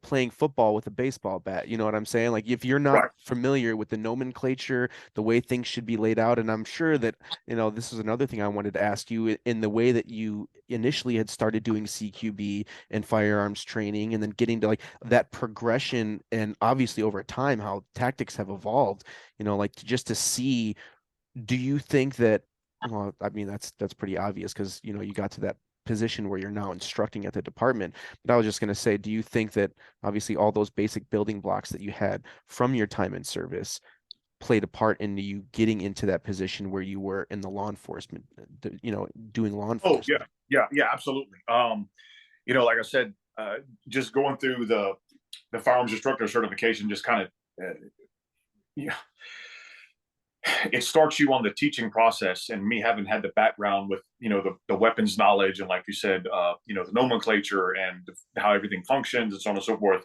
playing football with a baseball bat? You know what I'm saying? Like if you're not right. familiar with the nomenclature, the way things should be laid out, and I'm sure that, this is another thing I wanted to ask you, in the way that you initially had started doing CQB and firearms training, and then getting to like that progression, and obviously over time how tactics have evolved, like just to see, do you think that, well, I mean, that's pretty obvious because, you got to that position where you're now instructing at the department. But I was just going to say, do you think that obviously all those basic building blocks that you had from your time in service played a part in you getting into that position where you were in the law enforcement, doing law Oh yeah, enforcement? yeah, yeah, absolutely. Like I said, just going through the firearms instructor certification just kind of, yeah, it starts you on the teaching process. And me having had the background with, the weapons knowledge and, like you said, the nomenclature and how everything functions and so on and so forth,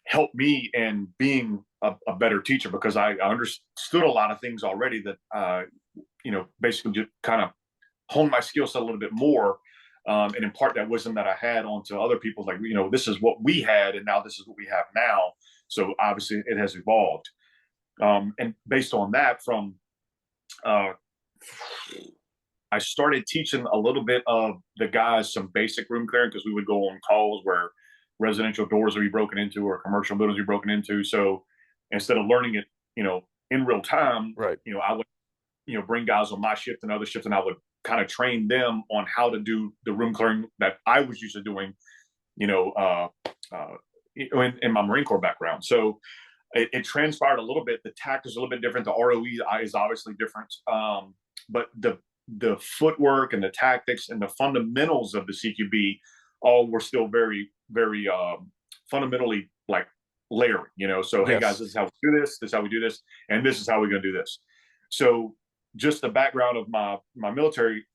helped me in being a better teacher, because I understood a lot of things already that, basically just kind of hone my skill set a little bit more, and impart that wisdom that I had onto other people. Like, this is what we had, and now this is what we have now. So obviously, it has evolved. And based on that, uh, I started teaching a little bit of the guys some basic room clearing, because we would go on calls where residential doors would be broken into or commercial buildings would be broken into. So instead of learning it, in real time, Right. I would, bring guys on my shift and other shifts, and I would kind of train them on how to do the room clearing that I was used to doing, you know, uh, uh, in my Marine Corps background. So it transpired a little bit. The tact is a little bit different. The ROE is obviously different, but the footwork and the tactics and the fundamentals of the CQB all were still very, very fundamentally like layering. So hey guys, Yes. this is how we do this. This is how we do this, and this is how we're going to do this. So just the background of my military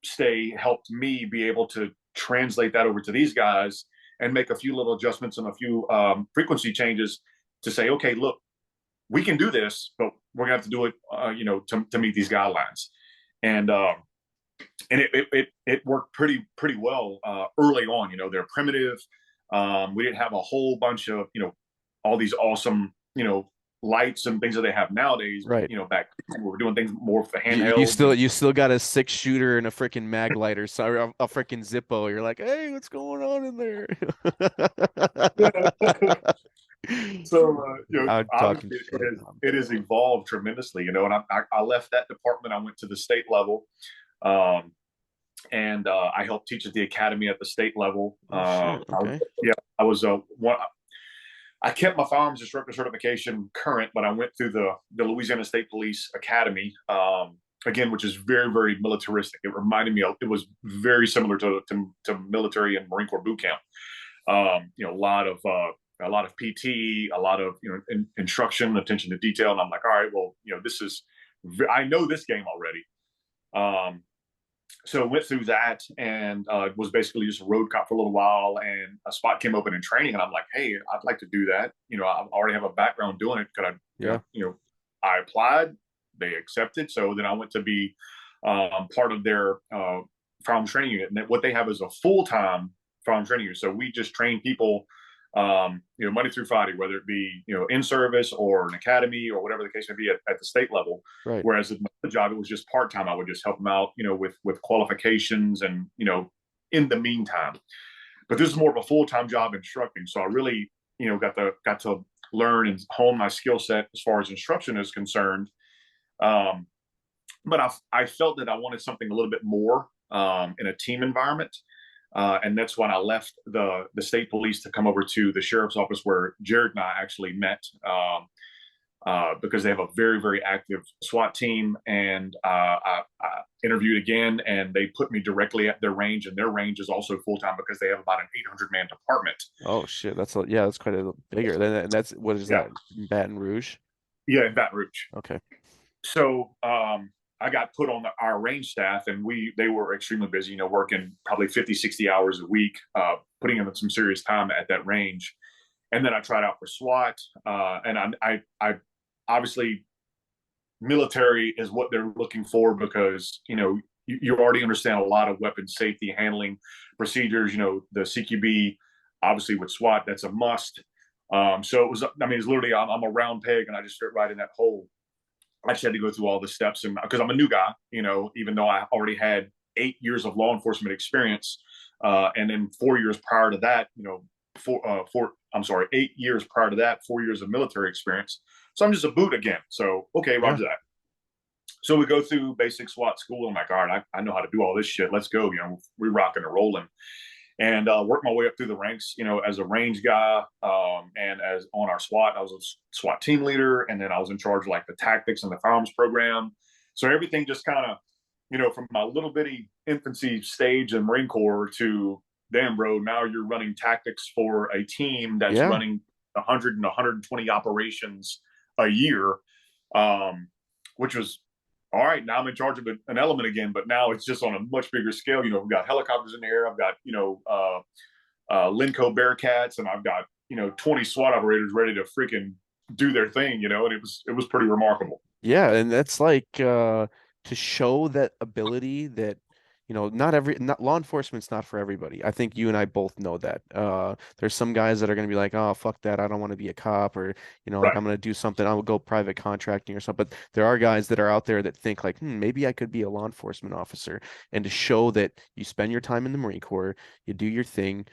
stay helped me be able to translate that over to these guys and make a few little adjustments and a few frequency changes to say, okay, look, we can do this, but we're gonna have to do it, to meet these guidelines. And it worked pretty well early on. They're primitive. We didn't have a whole bunch of all these awesome lights and things that they have nowadays. Right. Back we were doing things more with the You handhelds still and you still got a 6 shooter and a freaking mag lighter, so a freaking Zippo. You're like, hey, what's going on in there? so I'm talking obviously shit. it has evolved tremendously, and I left that department. I went to the state level, um, and I helped teach at the academy at the state level. Oh shit. Okay. I was one. I kept my firearms instructor certification current, but I went through the Louisiana State Police Academy, again, which is very, very militaristic. It reminded me of, it was very similar to military and Marine Corps boot camp. A lot of PT, a lot of instruction, attention to detail, and I'm like, all right, well, this is, I know this game already. So went through that and was basically just a road cop for a little while, and a spot came open in training, and I'm like, hey, I'd like to do that. I already have a background doing it. Could I, Yeah. I applied, they accepted. So then I went to be part of their firearms training unit. And what they have is a full-time firearms training unit. So we just train people, Monday through Friday, whether it be, in service or an academy or whatever the case may be at the state level. Right. Whereas with my job, it was just part-time. I would just help them out, with qualifications and, in the meantime. But this is more of a full-time job instructing. So I really, got to learn and hone my skill set as far as instruction is concerned. But I felt that I wanted something a little bit more in a team environment. And that's when I left the state police to come over to the sheriff's office, where Jared and I actually met, because they have a very, very active SWAT team. And I interviewed again, and they put me directly at their range, and their range is also full-time because they have about an 800-man department. Oh shit. That's quite a bigger. Then that's what is Yeah. that? Baton Rouge? Yeah, in Baton Rouge. Okay. So I got put on our range staff, and they were extremely busy, working probably 50, 60 hours a week, putting in some serious time at that range. And then I tried out for SWAT, and I obviously, military is what they're looking for, because you already understand a lot of weapon safety handling procedures. The CQB, obviously with SWAT, that's a must. So it was, it's literally, I'm a round peg, and I just fit right in that hole. I just had to go through all the steps, and because I'm a new guy, even though I already had 8 years of law enforcement experience, and then 4 years prior to that, 8 years prior to that, 4 years of military experience. So I'm just a boot again. So okay, Yeah. roger that. So we go through basic SWAT school. I'm like, all right, I know how to do all this shit. Let's go. We're rocking and rolling, and work my way up through the ranks, as a range guy, and as on our SWAT, I was a SWAT team leader, and then I was in charge of like the tactics and the firearms program. So everything just kind of, from my little bitty infancy stage in Marine Corps to damn, bro, now you're running tactics for a team that's Yeah. running 100 and 120 operations a year, um, which was all right. Now I'm in charge of an element again, but now it's just on a much bigger scale. We've got helicopters in the air. I've got Linco Bearcats, and I've got 20 SWAT operators ready to freaking do their thing. And it was pretty remarkable. Yeah, and that's like to show that ability that not law enforcement's not for everybody. I think you and I both know that. There's some guys that are going to be like, "Oh, fuck that. I don't want to be a cop," or like Right. I'm going to do something. I will go private contracting or something. But there are guys that are out there that think like, maybe I could be a law enforcement officer." And to show that you spend your time in the Marine Corps, you do your thing,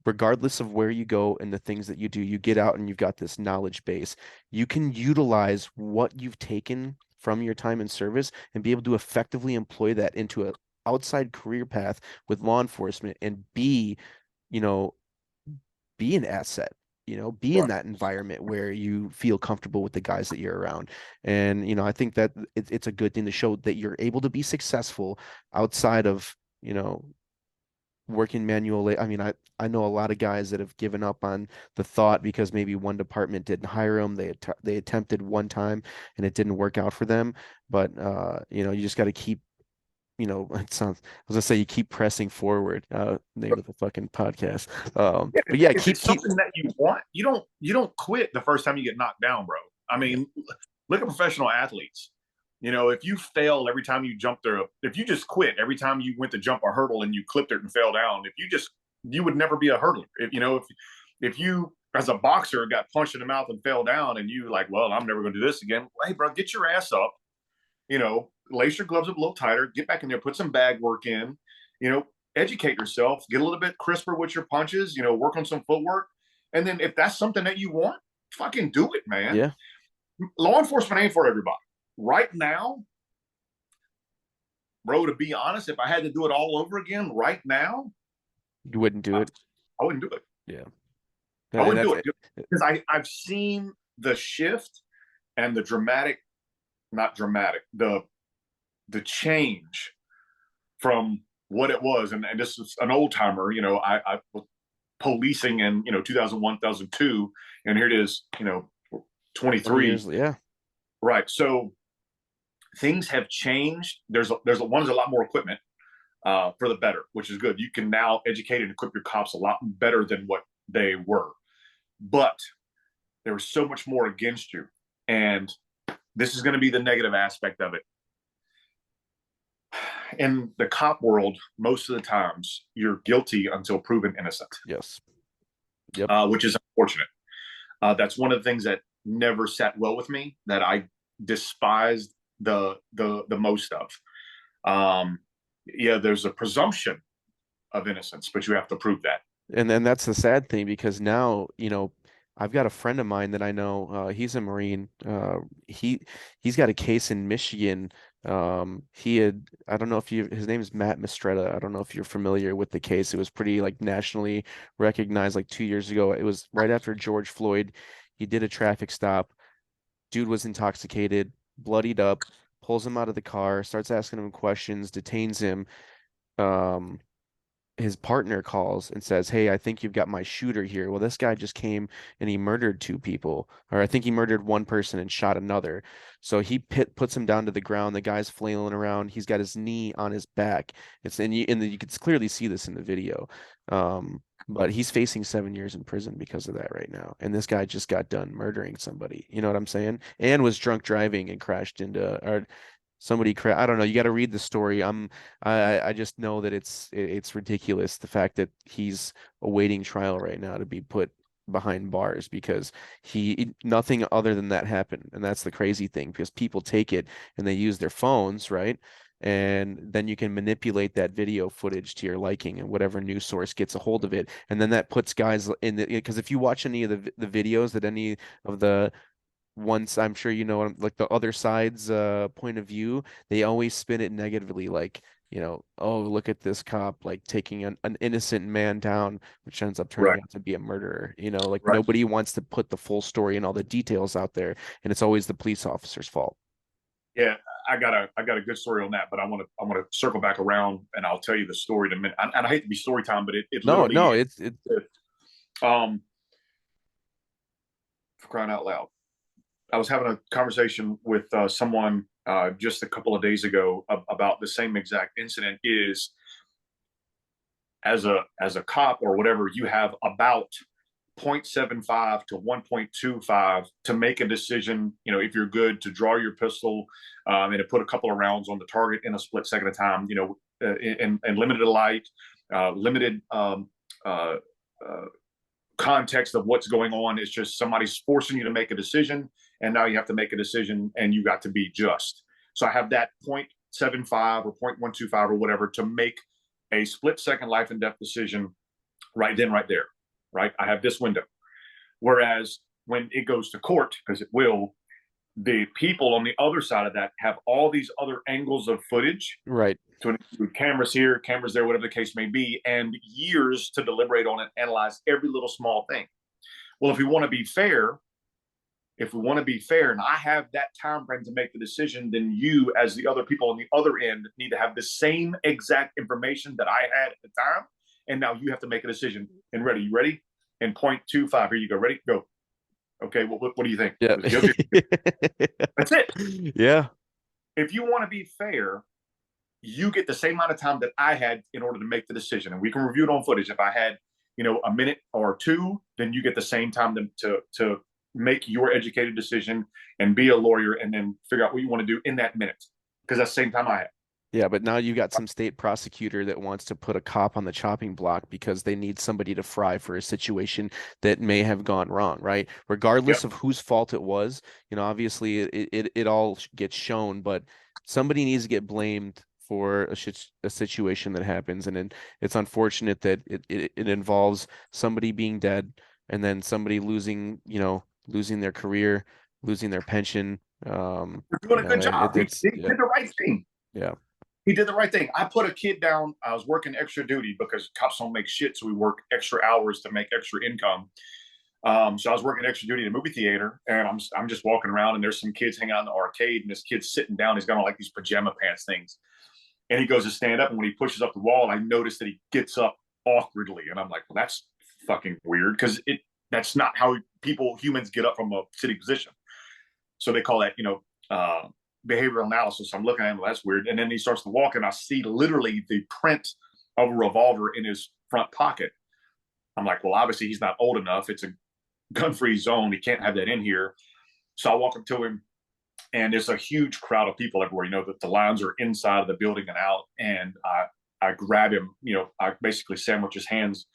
regardless of where you go and the things that you do, you get out and you've got this knowledge base. You can utilize what you've taken from your time in service and be able to effectively employ that into a outside career path with law enforcement and you know, be an asset, be in Right. that environment where you feel comfortable with the guys that you're around. And, I think that it's a good thing to show that you're able to be successful outside of, working manual I mean, I know a lot of guys that have given up on the thought because maybe one department didn't hire them. They attempted one time and it didn't work out for them. But you just got to keep, it sounds, I was gonna say you keep pressing forward, name of the fucking podcast. Yeah, But yeah, if keep it's keep something that you want, you don't quit the first time you get knocked down, bro. I yeah, mean, look at professional athletes. If you fail every time you jump there, if you just quit every time you went to jump a hurdle and you clipped it and fell down, you would never be a hurdler. If you as a boxer got punched in the mouth and fell down and you like, well, I'm never going to do this again. Hey, bro, get your ass up. Lace your gloves up a little tighter, get back in there, put some bag work in. You know, educate yourself, get a little bit crisper with your punches. Work on some footwork, and then if that's something that you want, fucking do it, man. yeah, Law enforcement ain't for everybody. Right now, bro, to be honest, if I had to do it all over again right now, you wouldn't do I, it. I wouldn't do it. Yeah, I and wouldn't that's do it because I've seen the shift and the dramatic, not dramatic, the change from what it was. And this is an old timer. I was policing in 2001, 2002, and here it is, 20 23. years. Yeah. Right. So things have changed. There's a lot more equipment for the better, which is good. You can now educate and equip your cops a lot better than what they were. But there was so much more against you. And this is going to be the negative aspect of it. In the cop world, most of the times you're guilty until proven innocent, Yes. Yep. which is unfortunate. That's one of the things that never sat well with me, that I despised the most of. Yeah, there's a presumption of innocence, but you have to prove that. And then that's the sad thing because now, I've got a friend of mine that I know, he's a Marine. He's got a case in Michigan. I don't know if his name is Matt Mistretta. I don't know if you're familiar with the case. It was pretty like nationally recognized like 2 years ago. It was right after George Floyd. He did a traffic stop. Dude was intoxicated, bloodied up, pulls him out of the car, starts asking him questions, detains him. Um, his partner calls and says, "Hey, I think you've got my shooter here." Well, this guy just came and he murdered two people, or I think he murdered one person and shot another. So he puts him down to the ground. The guy's flailing around. He's got his knee on his back. You can clearly see this in the video. But he's facing 7 years in prison because of that right now. And this guy just got done murdering somebody. You know what I'm saying? And was drunk driving and crashed into, or I don't know. You got to read the story. I just know that it's ridiculous the fact that he's awaiting trial right now to be put behind bars because nothing other than that happened. And that's the crazy thing because people take it and they use their phones, right? And then you can manipulate that video footage to your liking and whatever news source gets a hold of it. And then that puts guys in the, because if you watch any of the videos that any of the once I'm sure like the other side's point of view, they always spin it negatively, like, oh, look at this cop like taking an innocent man down, which ends up turning Right. out to be a murderer. Like Right. nobody wants to put the full story and all the details out there, and it's always the police officer's fault. Yeah. I got a good story on that, but I want to circle back around and I'll tell you the story in a minute. And I hate to be story time, but it No, literally no, is. it's Um, for crying out loud, I was having a conversation with someone just a couple of days ago about the same exact incident. Is as a cop or whatever, you have about 0.75 to 1.25 to make a decision. If you're good to draw your pistol and to put a couple of rounds on the target in a split second of time. In limited light, limited uh, uh, context of what's going on. It's just somebody's forcing you to make a decision, and now you have to make a decision, and you got to be just. So I have that 0.75 or 0.125 or whatever to make a split second life and death decision right then, right there, right? I have this window. Whereas when it goes to court, because it will, the people on the other side of that have all these other angles of footage right. to include cameras here, cameras there, whatever the case may be, and years to deliberate on it, analyze every little small thing. Well, if we want to be fair, and I have that time frame to make the decision, then you, as the other people on the other end, need to have the same exact information that I had at the time. And now you have to make a decision. And ready, you ready? And 0.25, here you go. Ready? Go. Okay, what do you think? Yeah. Guilty? That's it. Yeah. If you want to be fair, you get the same amount of time that I had in order to make the decision. And we can review it on footage. If I had, a minute or two, then you get the same time to make your educated decision and be a lawyer and then figure out what you want to do in that minute. Because that's the same time I had. Yeah, but now you got some state prosecutor that wants to put a cop on the chopping block because they need somebody to fry for a situation that may have gone wrong, right? Yep. Regardless of whose fault it was, obviously it all gets shown, but somebody needs to get blamed for a situation that happens, and it's unfortunate that it involves somebody being dead and then somebody losing their career, losing their pension. You're doing a good job. He, It's he yeah, did the right thing. yeah, He did the right thing. I put a kid down. I was working extra duty because cops don't make shit, so we work extra hours to make extra income. So I was working extra duty in a movie theater, and I'm just walking around, and there's some kids hanging out in the arcade, and this kid's sitting down. He's got on like these pajama pants things, and he goes to stand up, and when he pushes up the wall, I notice that he gets up awkwardly, and I'm like, well, that's fucking weird because that's not how humans get up from a sitting position. So they call that, behavioral analysis. I'm looking at him, well, that's weird. And then he starts to walk, and I see literally the print of a revolver in his front pocket. I'm like, well, obviously he's not old enough. It's a gun-free zone. He can't have that in here. So I walk up to him, and there's a huge crowd of people everywhere. That the lines are inside of the building and out. And I grab him. I basically sandwich his hands,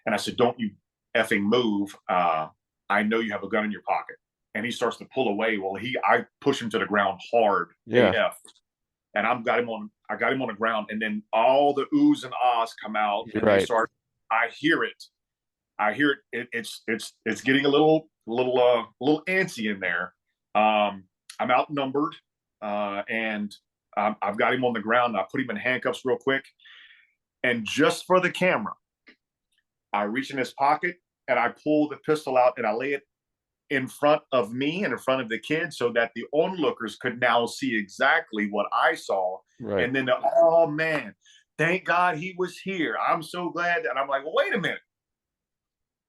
and I said, "Don't you effing move! I know you have a gun in your pocket." And he starts to pull away. Well, I push him to the ground hard, yeah. AF, and I got him on the ground, and then all the oohs and ahs come out, You're and they right. start. I hear it. It's getting a little antsy in there. I'm outnumbered, and I've got him on the ground. I put him in handcuffs real quick, and just for the camera, I reach in his pocket and I pull the pistol out and I lay it in front of me and in front of the kids so that the onlookers could now see exactly what I saw. Right. And then, oh man, thank God he was here. I'm so glad. And I'm like, well, wait a minute.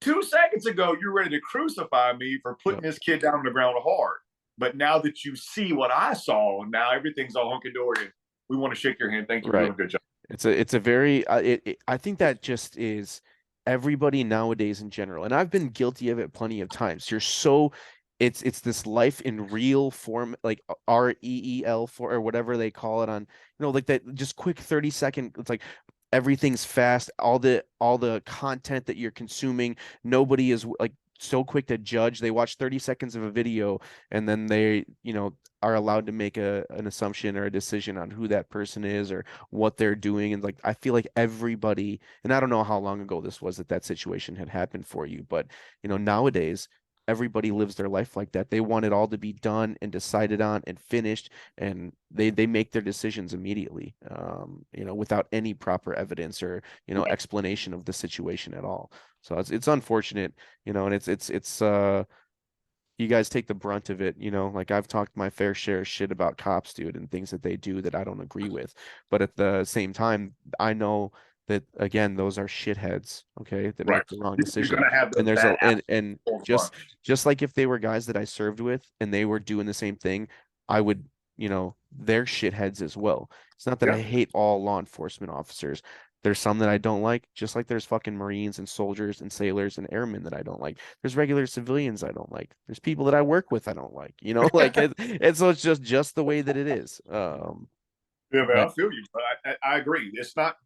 2 seconds ago, you're ready to crucify me for putting Yep. this kid down on the ground hard. But now that you see what I saw, now everything's all hunky dory. We want to shake your hand. Thank you for doing Right. a good job. It's a very I think that just is everybody nowadays in general, and I've been guilty of it plenty of times. It's this life in real form, like REEL for or whatever they call it on, like that just quick 30-second. It's like everything's fast, all the content that you're consuming, nobody is like so quick to judge. They watch 30 seconds of a video and then they, are allowed to make an assumption or a decision on who that person is or what they're doing. And like I feel like everybody, and I don't know how long ago this was that situation had happened for you, but nowadays everybody lives their life like that. They want it all to be done and decided on and finished, and they make their decisions immediately, without any proper evidence or explanation of the situation at all. So it's unfortunate, and it's you guys take the brunt of it, you know, like I've talked my fair share of shit about cops, dude, and things that they do that I don't agree with. But at the same time, I know that again, those are shitheads, okay, that Right. make the wrong You're decision. going to have And those there's a bad apples and in the just bunch. just like if they were guys that I served with and they were doing the same thing, I would, you know, they're shitheads as well. It's not that I Yeah. hate all law enforcement officers. There's some that I don't like, just like there's fucking Marines and soldiers and sailors and airmen that I don't like. There's regular civilians I don't like. There's people that I work with I don't like. You know, like and so it's just the way that it is. Yeah, man, But I feel you. But I agree. It's not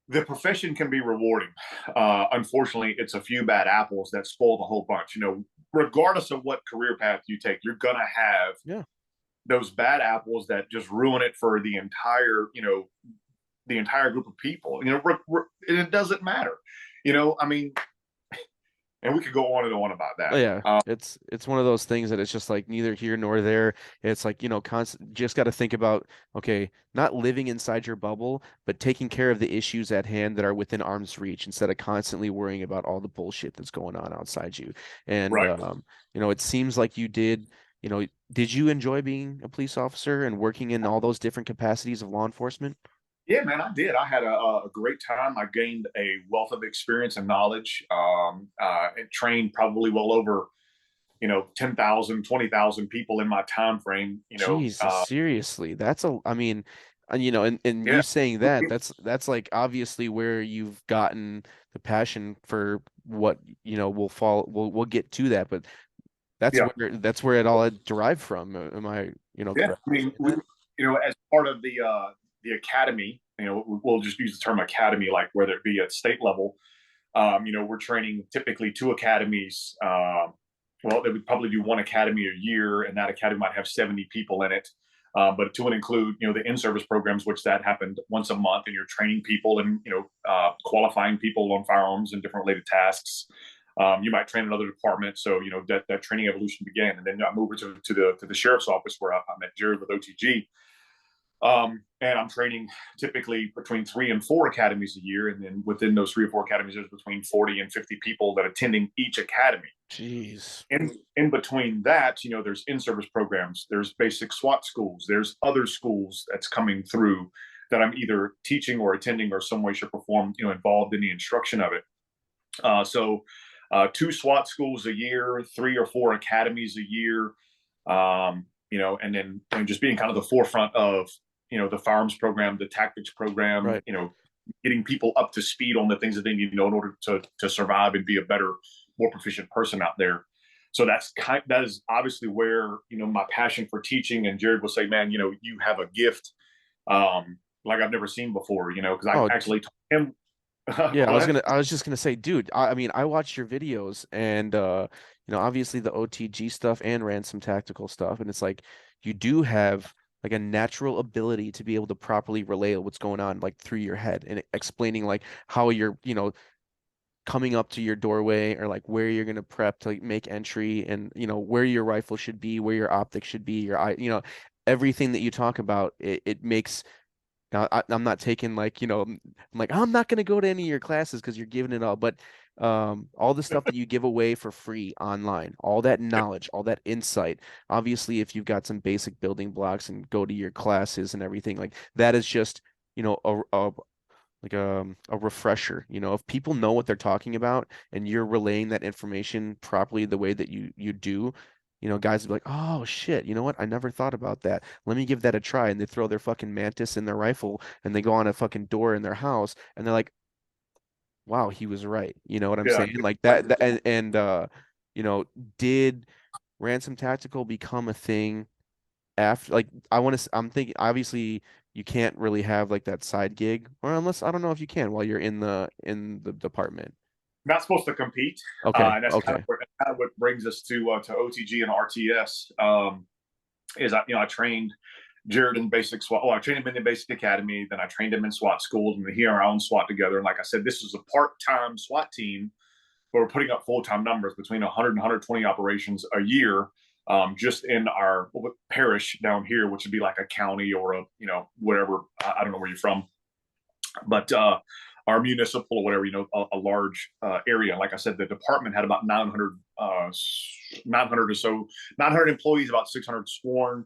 the profession can be rewarding. Unfortunately, it's a few bad apples that spoil the whole bunch. You know, regardless of what career path you take, you're gonna have yeah, those bad apples that just ruin it for the entire group of people. You know, and it doesn't matter. You know, I mean, and we could go on and on about oh, that. yeah. It's one of those things that it's just like neither here nor there. It's like, you know, constant just got to think about, okay, not living inside your bubble, but taking care of the issues at hand that are within arm's reach instead of constantly worrying about all the bullshit that's going on outside you. And Right. you know, it seems like you did, you know, did you enjoy being a police officer and working in all those different capacities of law enforcement? Yeah, man, I did. I had a great time. I gained a wealth of experience and knowledge, and trained probably well over 10,000, 20,000 people in my time frame. Jesus, seriously, that's a, I mean, you know, and Yeah, you saying that, that's like obviously where you've gotten the passion for what, you know, we'll get to that, but yeah, that's where it all derived from. Am I, you know, yeah. correct I in mean, saying that? as part of the academy, we'll just use the term academy, like whether it be at state level. We're training typically two academies. Well, they would probably do one academy a year, and that academy might have 70 people in it. But to include, the in-service programs, which that happened once a month, and you're training people and qualifying people on firearms and different related tasks. You might train another department, so that training evolution began, and then I moved to the sheriff's office where I met Jared with OTG. And I'm training typically between 3 and 4 academies a year. And then within those 3 or 4 academies, there's between 40 and 50 people that are attending each academy. Jeez. In between that, there's in-service programs, there's basic SWAT schools, there's other schools that's coming through that I'm either teaching or attending or some way, shape, or form, involved in the instruction of it. So 2 SWAT schools a year, 3 or 4 academies a year, and then just being kind of the forefront of the firearms program, the tactics program, Right. getting people up to speed on the things that they need to know in order to survive and be a better, more proficient person out there. So that is obviously where my passion for teaching. And Jared will say, man, you have a gift like I've never seen before. Because I Oh, actually told him. yeah, Go ahead. I was just gonna say, dude, I mean, I watched your videos and you know, obviously the OTG stuff and ransom tactical stuff, and it's like you do have like a natural ability to be able to properly relay what's going on like through your head and explaining like how you're, you know, coming up to your doorway or like where you're gonna prep to like, make entry and you know where your rifle should be, where your optics should be, your eye, you know, everything that you talk about, it makes now, I'm not taking like, you know, I'm like, I'm not going to go to any of your classes because you're giving it all. But all the stuff that you give away for free online, all that knowledge, all that insight, obviously, if you've got some basic building blocks and go to your classes and everything, like that is just, you know, like a refresher. You know, if people know what they're talking about and you're relaying that information properly the way that you do, you know, guys will be like, oh shit, you know what? I never thought about that. Let me give that a try. And they throw their fucking mantis in their rifle and they go on a fucking door in their house and they're like, wow, he was right. You know what I'm Yeah, saying? Like like that and you know, did ransom tactical become a thing after like I want to I'm thinking obviously you can't really have like that side gig or unless I don't know if you can while you're in the department. not supposed to compete, Okay, and okay, that's kind of what brings us to OTG and RTS. Is I trained Jared in basic SWAT. Oh, I trained him in the basic academy. Then I trained him in SWAT schools, and he and our own SWAT together. And like I said, this is a part-time SWAT team, but we're putting up full-time numbers between 100 and 120 operations a year, just in our parish down here, which would be like a county or a whatever. I don't know where you're from, but our municipal or whatever, a large area. Like I said, the department had about 900 or so, 900 employees, about 600 sworn.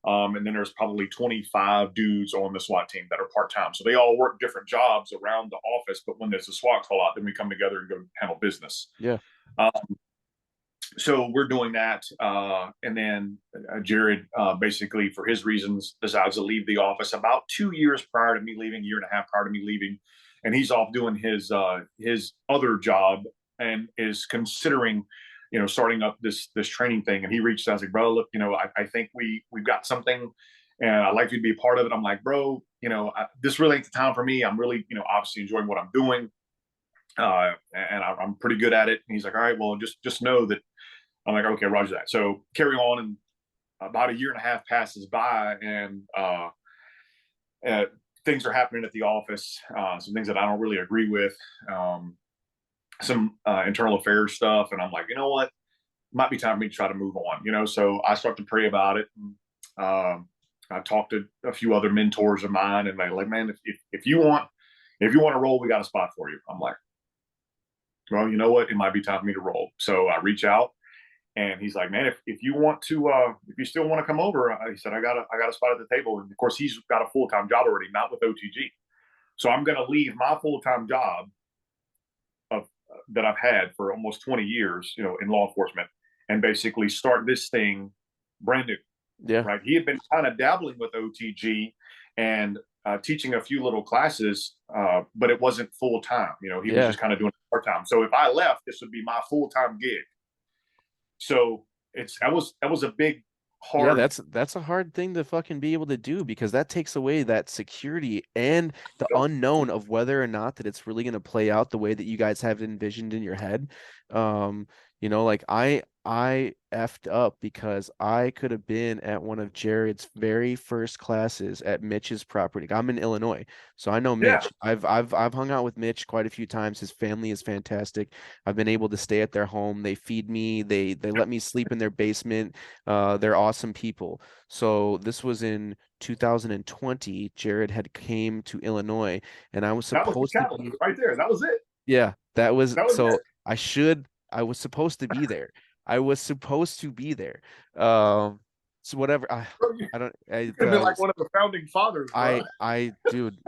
And then there's probably 25 dudes on the SWAT team that are part-time. So they all work different jobs around the office, but when there's a SWAT call out, then we come together and go handle business. Yeah. Um, so we're doing that. And then Jared, basically, for his reasons, decides to leave the office about 2 years prior to me leaving, a year and a half prior to me leaving. And he's off doing his other job and is considering, starting up this training thing. And he reached out, I was like, bro, look, I think we've got something and I'd like you to be a part of it. I'm like, bro, this really ain't the time for me. I'm really, obviously enjoying what I'm doing. And I'm pretty good at it. And he's like, all right, well, just know that. I'm like, okay, roger that. So carry on, and about a year and a half passes by, and things are happening at the office. Some things that I don't really agree with, some internal affairs stuff, and I'm like, you know what, might be time for me to try to move on. So I start to pray about it. And, I talked to a few other mentors of mine, and they're like, man, if you want to roll, we got a spot for you. I'm like, well, you know what, it might be time for me to roll. So I reach out. And he's like, man, if you want to, if you still want to come over, he said, I got a spot at the table. And of course, he's got a full-time job already, not with OTG. So I'm going to leave my full-time job of that I've had for almost 20 years, in law enforcement, and basically start this thing brand new. Yeah. Right? He had been kind of dabbling with OTG and teaching a few little classes, but it wasn't full time. He was Yeah. just kind of doing it part time. So if I left, this would be my full-time gig. So that was a big Yeah, hard. that's a hard thing to fucking be able to do because that takes away that security and the unknown of whether or not that it's really going to play out the way that you guys have it envisioned in your head. Like I effed up because I could have been at one of Jared's very first classes at Mitch's property. I'm in Illinois, so I know Yeah, Mitch. I've hung out with Mitch quite a few times. His family is fantastic. I've been able to stay at their home. They feed me. They let me sleep in their basement. They're awesome people. So this was in 2020. Jared had came to Illinois, and I was that was the supposed to catalyst be. right there. That was it. Yeah, that was That was so. it. I was supposed to be there. I was supposed to be there. Um, so whatever. Bro, you, I don't. you could have been like one of the founding fathers, bro. Dude,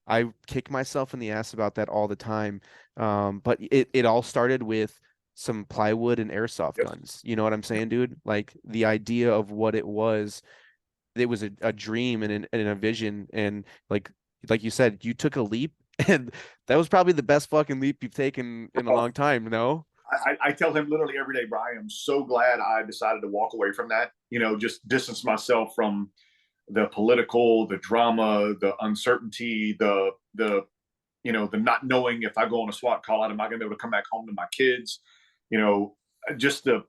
I kick myself in the ass about that all the time. But it all started with some plywood and airsoft Yes. guns. You know what I'm saying, dude? Like the idea of what it was a dream and a vision. And like you said, you took a leap, and that was probably the best fucking leap you've taken in a long time, no? I tell him literally every day, bro, I am so glad I decided to walk away from that. Just distance myself from the political, the drama, the uncertainty, the not knowing if I go on a SWAT call out, am I going to be able to come back home to my kids? Just the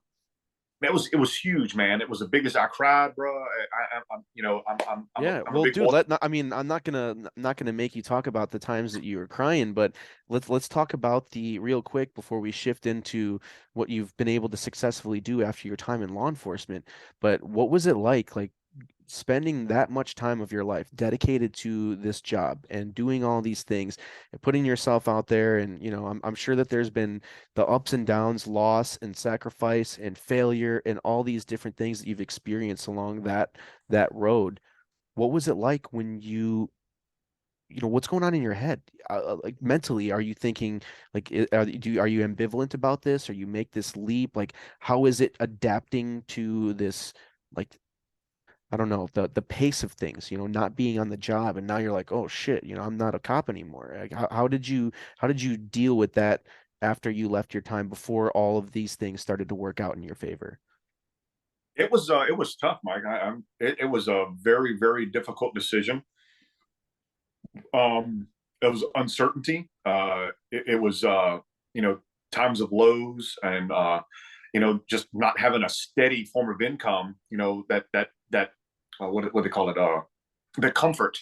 it was huge, man. It was the biggest. I cried, bro. Yeah, I'm a well, big dude, boy. I mean, I'm not gonna make you talk about the times that you were crying, but let's talk about the real quick before we shift into what you've been able to successfully do after your time in law enforcement. But what was it like spending that much time of your life dedicated to this job and doing all these things and putting yourself out there? And I'm sure that there's been the ups and downs, loss and sacrifice and failure and all these different things that you've experienced along that road. What was it like when what's going on in your head? Like mentally, are you thinking like are you ambivalent about this, or you make this leap? Like, how is it adapting to this, like, I don't know, the pace of things, not being on the job, and now you're like, oh shit, I'm not a cop anymore. Like, how did you deal with that after you left your time before all of these things started to work out in your favor? It was tough, Mike. It was a very very difficult decision. It was uncertainty. It was times of lows, and just not having a steady form of income. That what they call it, the comfort.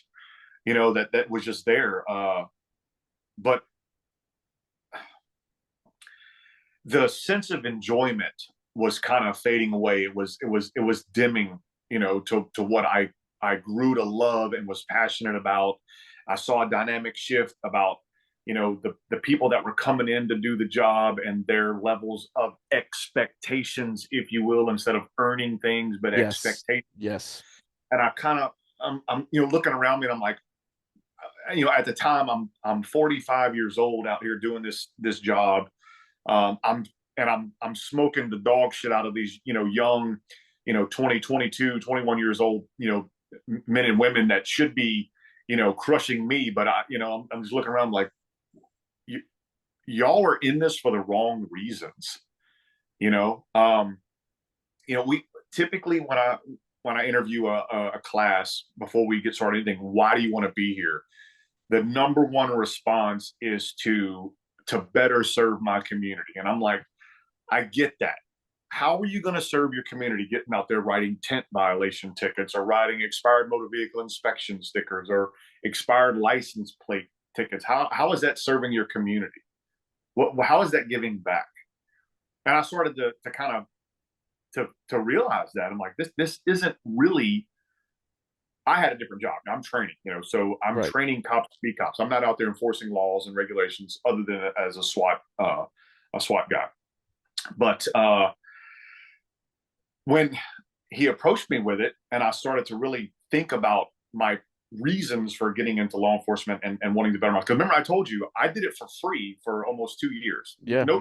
That was just there. But the sense of enjoyment was kind of fading away. It was dimming, to what I grew to love and was passionate about. I saw a dynamic shift about, the people that were coming in to do the job and their levels of expectations, if you will, instead of earning things, but Yes. expectations. Yes. And I kind of, I'm looking around me and I'm like, at the time I'm 45 years old out here doing this job. I'm smoking the dog shit out of these, young, 20, 22, 21 years old, men and women that should be, crushing me. But I'm just looking around like, y'all are in this for the wrong reasons. You know, we typically when I interview a class before we get started, anything, why do you want to be here? The number one response is to better serve my community. And I'm like, I get that. How are you going to serve your community getting out there writing tent violation tickets or writing expired motor vehicle inspection stickers or expired license plate tickets? How is that serving your community? How is that giving back? And I started to kind of to realize that I'm like, this isn't really. I had a different job. I'm training, so I'm Right. training cops to be cops. I'm not out there enforcing laws and regulations other than as a SWAT guy. But when he approached me with it, and I started to really think about my reasons for getting into law enforcement and wanting to better myself. Because remember, I told you I did it for free for almost 2 years. Yeah. No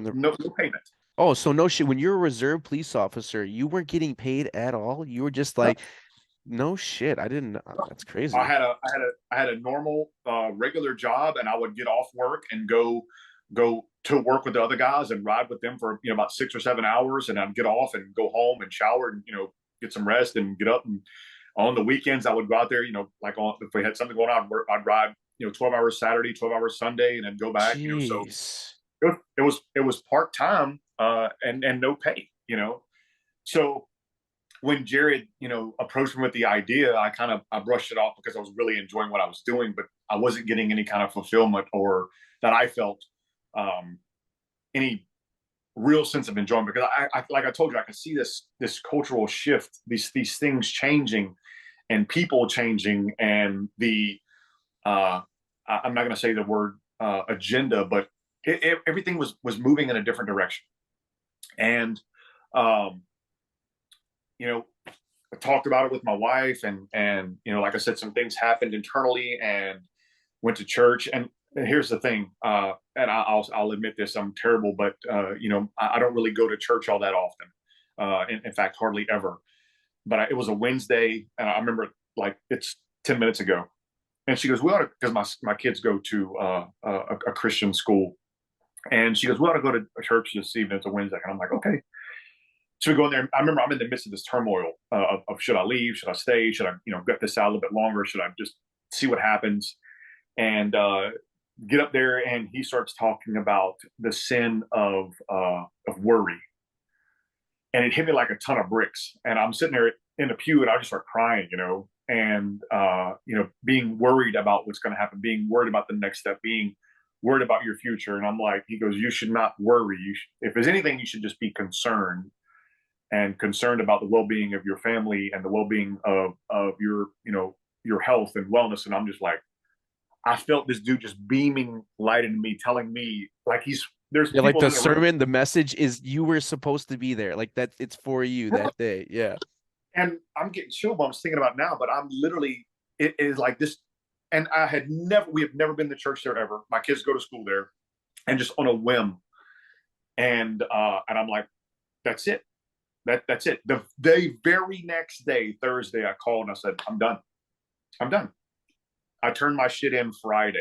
payment. Oh, so no shit. When you're a reserve police officer, you weren't getting paid at all. You were just No, like, no shit. I didn't. That's I crazy. had a I had a I had a normal regular job, and I would get off work and go to work with the other guys and ride with them for about 6 or 7 hours, and I'd get off and go home and shower and get some rest and get up. And on the weekends I would go out there, like if we had something going on, I'd ride 12 hours Saturday, 12 hours Sunday, and then go back. So Jeez. it was part time and no pay. So when Jared, approached me with the idea, I brushed it off because I was really enjoying what I was doing, but I wasn't getting any kind of fulfillment or that I felt any real sense of enjoyment, because I like I told you, I can see this cultural shift, these things changing, and people changing, and the I'm not going to say the word agenda, but everything was moving in a different direction. And um, I talked about it with my wife, and like I said, some things happened internally, and went to church. And here's the thing, and I'll admit this, I'm terrible, but I don't really go to church all that often. In fact, hardly ever. But it was a Wednesday, and I remember like it's 10 minutes ago, and she goes, "We ought to," because my kids go to a Christian school, and she goes, "We ought to go to church this evening. It's a Wednesday," and I'm like, "Okay." So we go in there. I remember I'm in the midst of this turmoil of should I leave? Should I stay? Should I, gut this out a little bit longer? Should I just see what happens? And get up there, and he starts talking about the sin of worry, and it hit me like a ton of bricks. And I'm sitting there in the pew, and I just start crying, and being worried about what's going to happen, being worried about the next step, being worried about your future. And I'm like, he goes, "You should not worry. If there's anything, you should just be concerned." And concerned about the well-being of your family and the well-being of your health and wellness. And I'm just like, I felt this dude just beaming light into me, telling me like there's Yeah, like people the in the room, sermon, the message is you were supposed to be there. Like that, it's for you that day. Yeah. and I'm getting chill bumps thinking about it now, but I'm literally, it is like this. And we have never been to church there ever. My kids go to school there, and just on a whim, and I'm like, that's it. That's it. The very next day, Thursday, I called and I said, I'm done. I'm done. I turned my shit in Friday.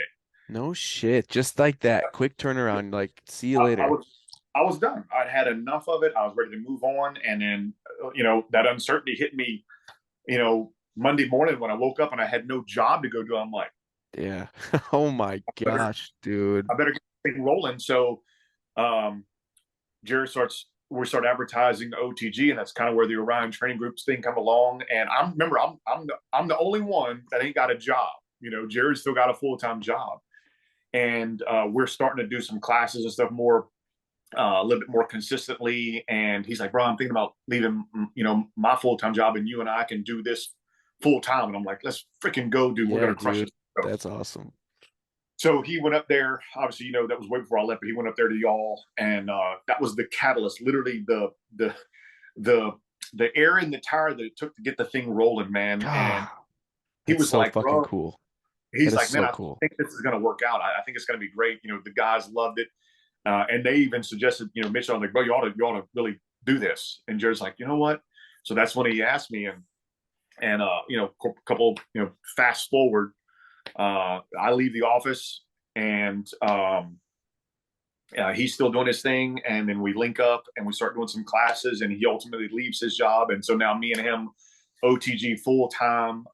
No shit. Just like that. Quick turnaround. Like, see you I later. was I was done. I'd had enough of it. I was ready to move on. And then that uncertainty hit me. Monday morning when I woke up and I had no job to go to. I'm like, Yeah. Oh my gosh, dude. I better get things rolling. So um, Jared we start advertising the OTG, and that's kind of where the Orion Training Groups thing come along. And I'm the only one that ain't got a job. Jared's still got a full-time job, and we're starting to do some classes and stuff more, a little bit more consistently. And he's like, "Bro, I'm thinking about leaving, my full-time job, and you and I can do this full time." And I'm like, "Let's freaking go, dude. We're Yeah, gonna crush it." dude. So That's awesome. So he went up there. Obviously, that was way before I left, but he went up there to y'all, and that was the catalyst. Literally, the the air in the tire that it took to get the thing rolling, man. And God, he that's was so like, fucking bro, cool. That he's is like, man, so I cool. think this is going to work out. I think it's going to be great. The guys loved it, and they even suggested, Mitchell, I'm like, bro, you ought to really do this. And Jared's like, you know what? So that's when he asked me, and couple, fast forward, I leave the office, and he's still doing his thing, and then we link up and we start doing some classes, and he ultimately leaves his job, and so now me and him, OTG full time.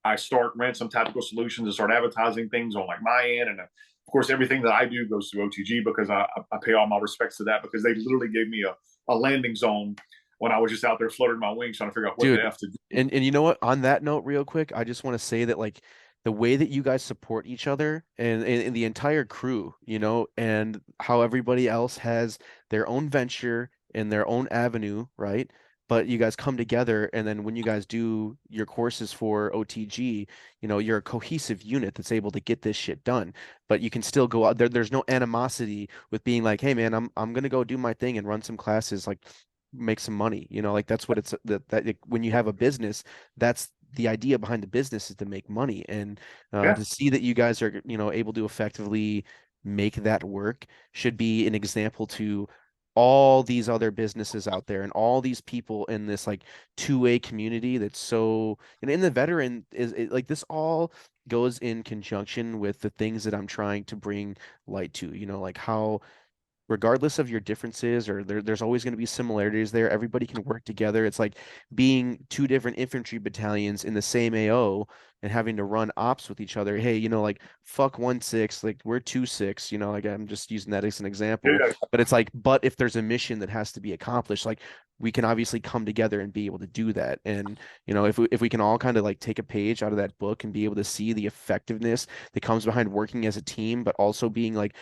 I start Ransome Tactical Solutions and start advertising things on like my end, and of course everything that I do goes through OTG because I pay all my respects to that because they literally gave me a landing zone when I was just out there fluttering my wings trying to figure out what the Dude, f to do. and you know what? On that note, real quick, I just want to say that like the way that you guys support each other and the entire crew, and how everybody else has their own venture and their own avenue, right? But you guys come together, and then when you guys do your courses for OTG, you're a cohesive unit that's able to get this shit done. But you can still go out there. There's no animosity with being like, hey man, I'm gonna go do my thing and run some classes. Like make some money. Like that's what it's that like, when you have a business, that's the idea behind the business is to make money. And Yeah, to see that you guys are, able to effectively make that work should be an example to all these other businesses out there and all these people in this like two-way community that's so, and in the veteran like this all goes in conjunction with the things that I'm trying to bring light to, like how regardless of your differences or there's always going to be similarities there. Everybody can work together. It's like being two different infantry battalions in the same AO and having to run ops with each other. Hey, like fuck 1-6, like we're 2-6, like I'm just using that as an example. yeah, But it's like, but if there's a mission that has to be accomplished, like we can obviously come together and be able to do that. And if we can all kind of like take a page out of that book and be able to see the effectiveness that comes behind working as a team, but also being like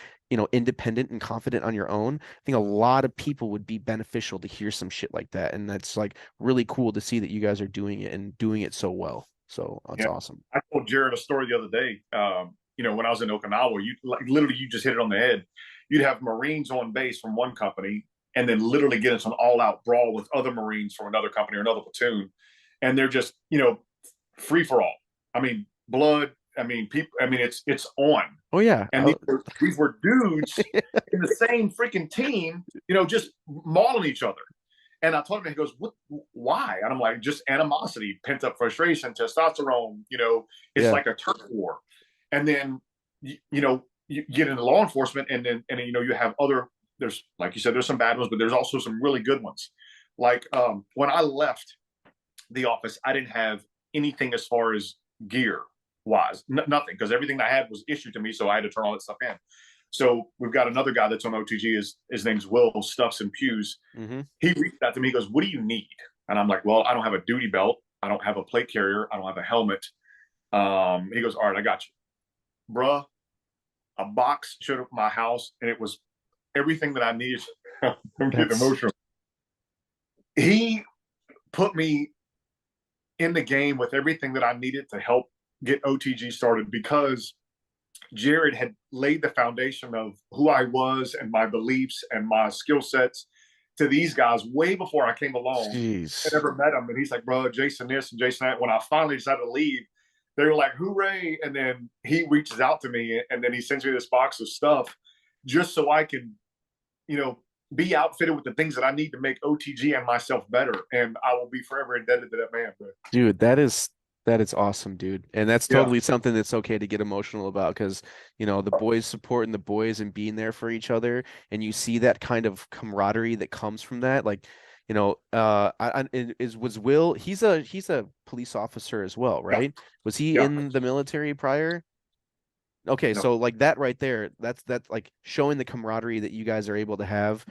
independent and confident on your own. I think a lot of people would be beneficial to hear some shit like that. And that's like really cool to see that you guys are doing it and doing it so well. So that's yeah. awesome. I told Jared a story the other day. When I was in Okinawa, you like literally you just hit it on the head. You'd have Marines on base from one company, and then literally get into an all-out brawl with other Marines from another company or another platoon, and they're just free for all. I mean, blood. I mean, people. I mean, it's on. Oh yeah. And these were dudes in the same freaking team, just mauling each other. And I told him, he goes, "What? Why?" And I'm like, "Just animosity, pent up frustration, testosterone. It's Yeah. like a turf war." And then, you get into law enforcement, and you have other. There's like you said, there's some bad ones, but there's also some really good ones. Like when I left the office, I didn't have anything as far as gear wise, nothing, because everything I had was issued to me, so I had to turn all that stuff in. So we've got another guy that's on OTG. His name's Will Stuffs and Pews. Hmm. He reached out to me. He goes, "What do you need?" And I'm like, "Well, I don't have a duty belt. I don't have a plate carrier. I don't have a helmet." He goes, "All right, I got you, bruh." A box showed up at my house, and it was everything that I needed. I'm getting That's emotional. He put me in the game with everything that I needed to help get OTG started because Jared had laid the foundation of who I was and my beliefs and my skill sets to these guys way before I came along. I jeez. never met him. And he's like, "Bro, Jason this and Jason that." When I finally decided to leave, they were like, "Hooray." And then he reaches out to me and then he sends me this box of stuff just so I can, you know, be outfitted with the things that I need to make OTG and myself better. And I will be forever indebted to that man. But Dude, that is awesome, dude. And that's yeah, totally something that's okay to get emotional about because, the boys supporting the boys and being there for each other, and you see that kind of camaraderie that comes from that. Like, was Will, he's a police officer as well, yeah, right? Was he yeah. in the military prior? Okay, No, so like that right there, that's like showing the camaraderie that you guys are able to have,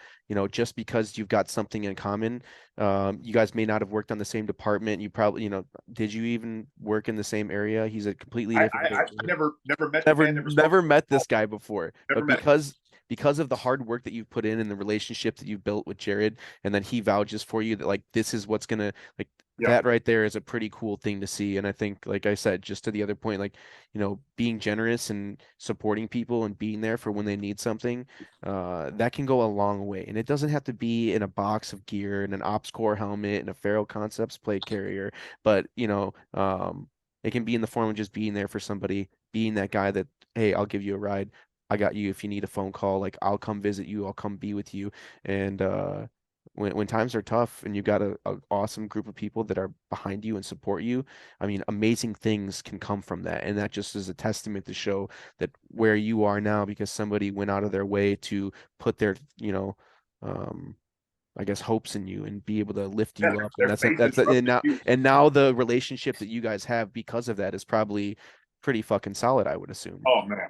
just because you've got something in common. You guys may not have worked on the same department. You probably, did you even work in the same area? He's a completely different I branch. never met the Never man, never spoke never to him, met this guy before, never but met him. because of the hard work that you've put in and the relationship that you've built with Jared, and then he vouches for you that like this is what's gonna like Yep. that right there is a pretty cool thing to see. And I think, like I said, just to the other point, like, being generous and supporting people and being there for when they need something, that can go a long way. And it doesn't have to be in a box of gear and an Ops Core helmet and a Faro Concepts plate carrier, but it can be in the form of just being there for somebody, being that guy that, hey, I'll give you a ride. I got you if you need a phone call. Like, I'll come visit you. I'll come be with you. And when times are tough and you got a awesome group of people that are behind you and support you, I mean, amazing things can come from that. And that just is a testament to show that where you are now, because somebody went out of their way to put their, um, I guess, hopes in you and be able to lift Yeah, you up. And their faith and trust in you. and now the relationship that you guys have because of that is probably pretty fucking solid, I would assume. Oh man.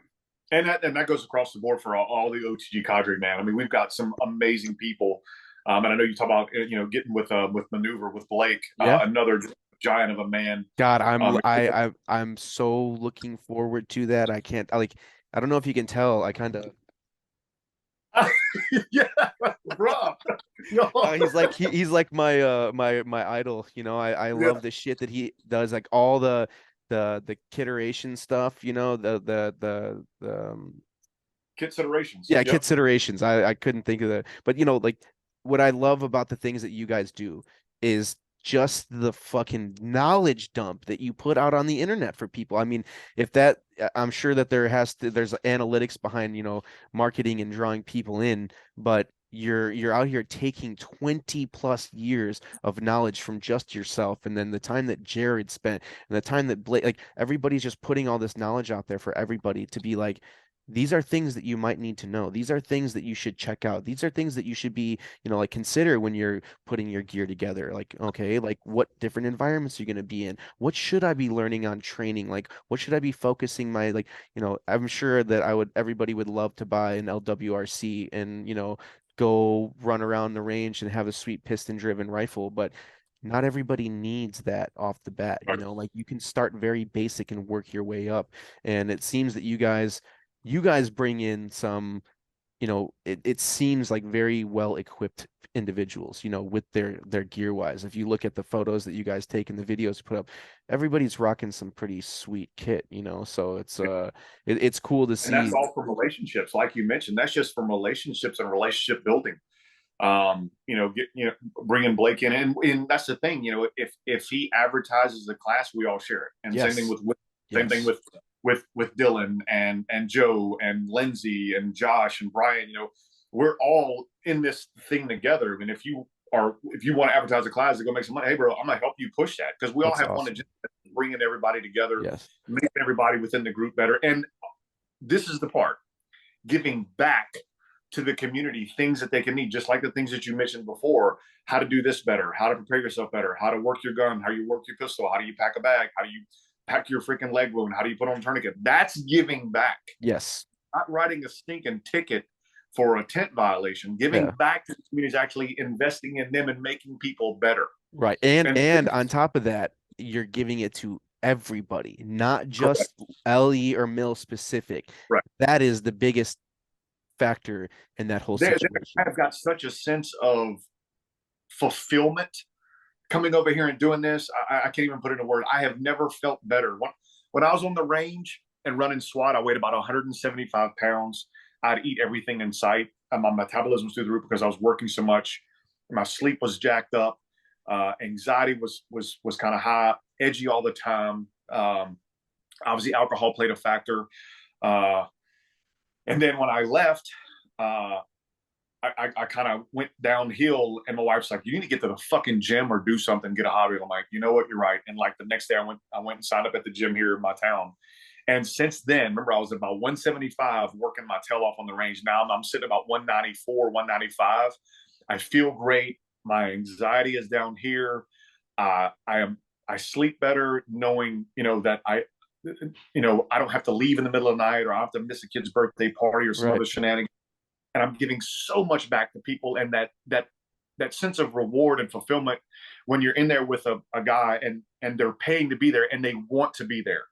And that goes across the board for all the OTG cadre, man. I mean, we've got some amazing people, and I know you talk about getting with maneuver with Blake, Yeah. another giant of a man. God, Um, I'm so looking forward to that. I don't know if you can tell. I kind of yeah, bro. No. he's like my idol. I Yeah, love the shit that he does, like all the kitteration stuff. considerations. Yeah, Yep. considerations. I couldn't think of that. But like what I love about the things that you guys do is just the fucking knowledge dump that you put out on the internet for people. I mean, if that I'm sure that there's analytics behind, marketing and drawing people in, but you're out here taking 20 plus years of knowledge from just yourself, and then the time that Jared spent and the time that Blake, like everybody's just putting all this knowledge out there for everybody to be like, these are things that you might need to know. These are things that you should check out. These are things that you should be, like consider when you're putting your gear together. Like, okay, like what different environments you're going to be in? What should I be learning on training? Like, what should I be focusing my, like, I'm sure that everybody would love to buy an LWRC and, go run around the range and have a sweet piston driven rifle, but not everybody needs that off the bat. Right. Like you can start very basic and work your way up. And it seems that you guys bring in some, it seems like very well equipped individuals, with their gear wise. If you look at the photos that you guys take and the videos you put up, everybody's rocking some pretty sweet kit, so it's cool to And that's see. all from relationships, like you mentioned. That's just from relationships and relationship building. Bringing Blake in, and that's the thing. If he advertises the class, we all share it. And same thing Yes. with same thing Yes. with Dylan and Joe and Lindsay and Josh and Brian. We're all in this thing together. I mean, if you want to advertise a class to go make some money, hey bro, I'm gonna help you push that, because we all That's have one awesome. agenda: bringing everybody together, Yes. making everybody within the group better. And this is the part: giving back to the community things that they can need, just like the things that you mentioned before: how to do this better, how to prepare yourself better, how to work your gun, how you work your pistol, how do you pack a bag, how do you pack your freaking leg wound, how do you put on a tourniquet. That's giving back, Yes. not writing a stinking ticket for a tent violation. Giving Yeah. back to the community is actually investing in them and making people better. Right. And And and on top of that, you're giving it to everybody, not correct, just LE or mill specific. right. That is the biggest factor in that whole They situation. have got such a sense of fulfillment coming over here and doing this. I can't even put it in a word. I have never felt better. When I was on the range and running SWAT, I weighed about 175 pounds. I'd eat everything in sight. And my metabolism was through the roof because I was working so much. My sleep was jacked up. Anxiety was kind of high, edgy all the time. Obviously, alcohol played a factor. Uh, and then when I left, uh, I kind of went downhill, and my wife's like, "You need to get to the fucking gym or do something, get a hobby." I'm like, "You know what? You're right." And like the next day, I went and signed up at the gym here in my town. And since then, remember, I was about 175 working my tail off on the range. Now I'm sitting about 194, 195. I feel great. My anxiety is down here. I sleep better knowing, that I don't have to leave in the middle of the night, or I have to miss a kid's birthday party or some Right. other shenanigans. And I'm giving so much back to people, and that sense of reward and fulfillment when you're in there with a guy and they're paying to be there and they want to be there.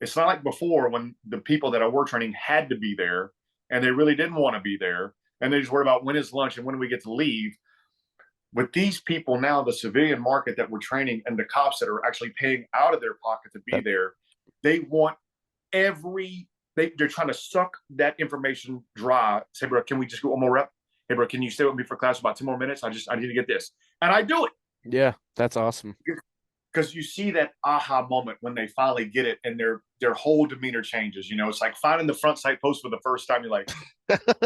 It's not like before, when the people that I were training had to be there and they really didn't want to be there, and they just worry about when is lunch and when do we get to leave. with these people now, the civilian market that we're training and the cops that are actually paying out of their pocket to be That, there, they want every they're trying to suck that information dry. Say, bro, can we just go one more rep? Hey, bro, can you stay with me for class for about 10 more minutes? I need to get this, and I do it yeah, that's awesome. because you see that aha moment when they finally get it, and their whole demeanor changes. It's like finding the front sight post for the first time. You're like,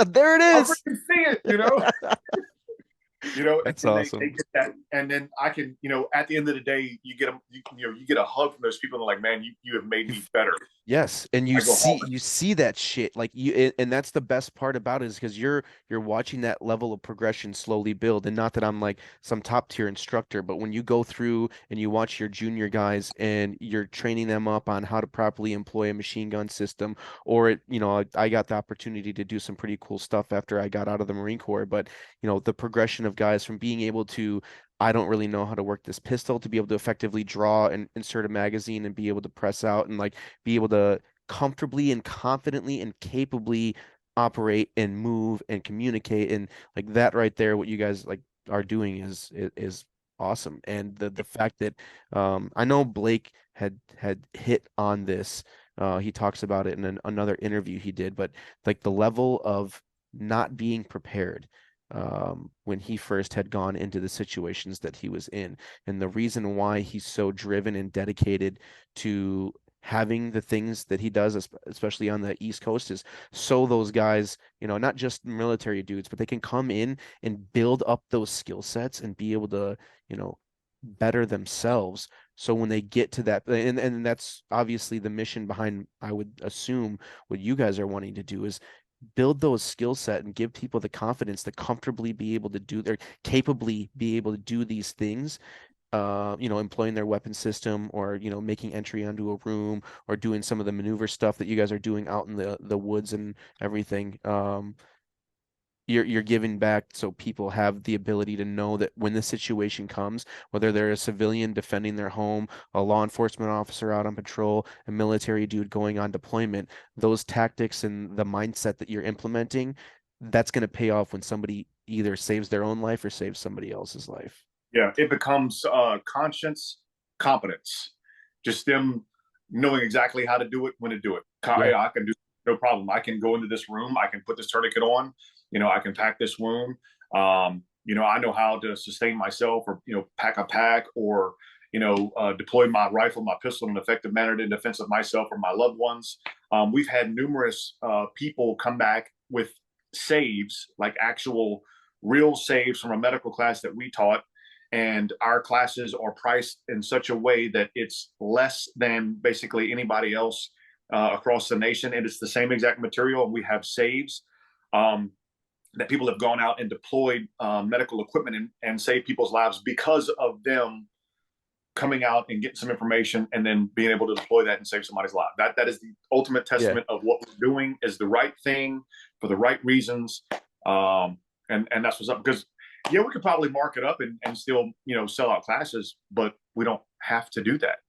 There it I is. freaking see it. That's And they awesome. get that, and then I can, at the end of the day, you get a hug from those people, and they're like, man, you have made me You've better. Yes, and you I go see home. you see that shit like and that's the best part about it is because you're watching that level of progression slowly build. And not that I'm like some top tier instructor, but when you go through and you watch your junior guys and you're training them up on how to properly employ a machine gun system, or I got the opportunity to do some pretty cool stuff after I got out of the Marine Corps. But the progression of guys from being able to, I don't really know how to work this pistol, to be able to effectively draw and insert a magazine and be able to press out and like be able to comfortably and confidently and capably operate and move and communicate. And like that right there, what you guys like are doing is awesome. And the fact that I know Blake had hit on this. He talks about it in another interview he did, but like the level of not being prepared when he first had gone into the situations that he was in, and the reason why he's so driven and dedicated to having the things that he does, especially on the East Coast, is so those guys, not just military dudes, but they can come in and build up those skill sets and be able to, better themselves. So when they get to that, and that's obviously the mission behind, I would assume, what you guys are wanting to do is build those skill set and give people the confidence to comfortably be able to do their capably be able to do these things, employing their weapon system, or making entry onto a room, or doing some of the maneuver stuff that you guys are doing out in the woods and everything. You're giving back so people have the ability to know that when the situation comes, whether they're a civilian defending their home, a law enforcement officer out on patrol, a military dude going on deployment, those tactics and the mindset that you're implementing, that's going to pay off when somebody either saves their own life or saves somebody else's life. Yeah, it becomes conscience, competence, just them knowing exactly how to do it, when to do it. Yeah. I can do no problem. I can go into this room. I can put this tourniquet on. I can pack this wound. I know how to sustain myself, or pack a pack, or deploy my rifle, my pistol in an effective manner in defense of myself or my loved ones. We've had numerous people come back with saves, like actual real saves from a medical class that we taught, and our classes are priced in such a way that it's less than basically anybody else across the nation, and it's the same exact material, and we have saves um, that people have gone out and deployed medical equipment and saved people's lives because of them coming out and getting some information and then being able to deploy that and save somebody's life. That is the ultimate Yeah. testament of what we're doing is the right thing for the right reasons. And that's what's up, because yeah, we could probably mark it up and still sell out classes, but we don't have to do that,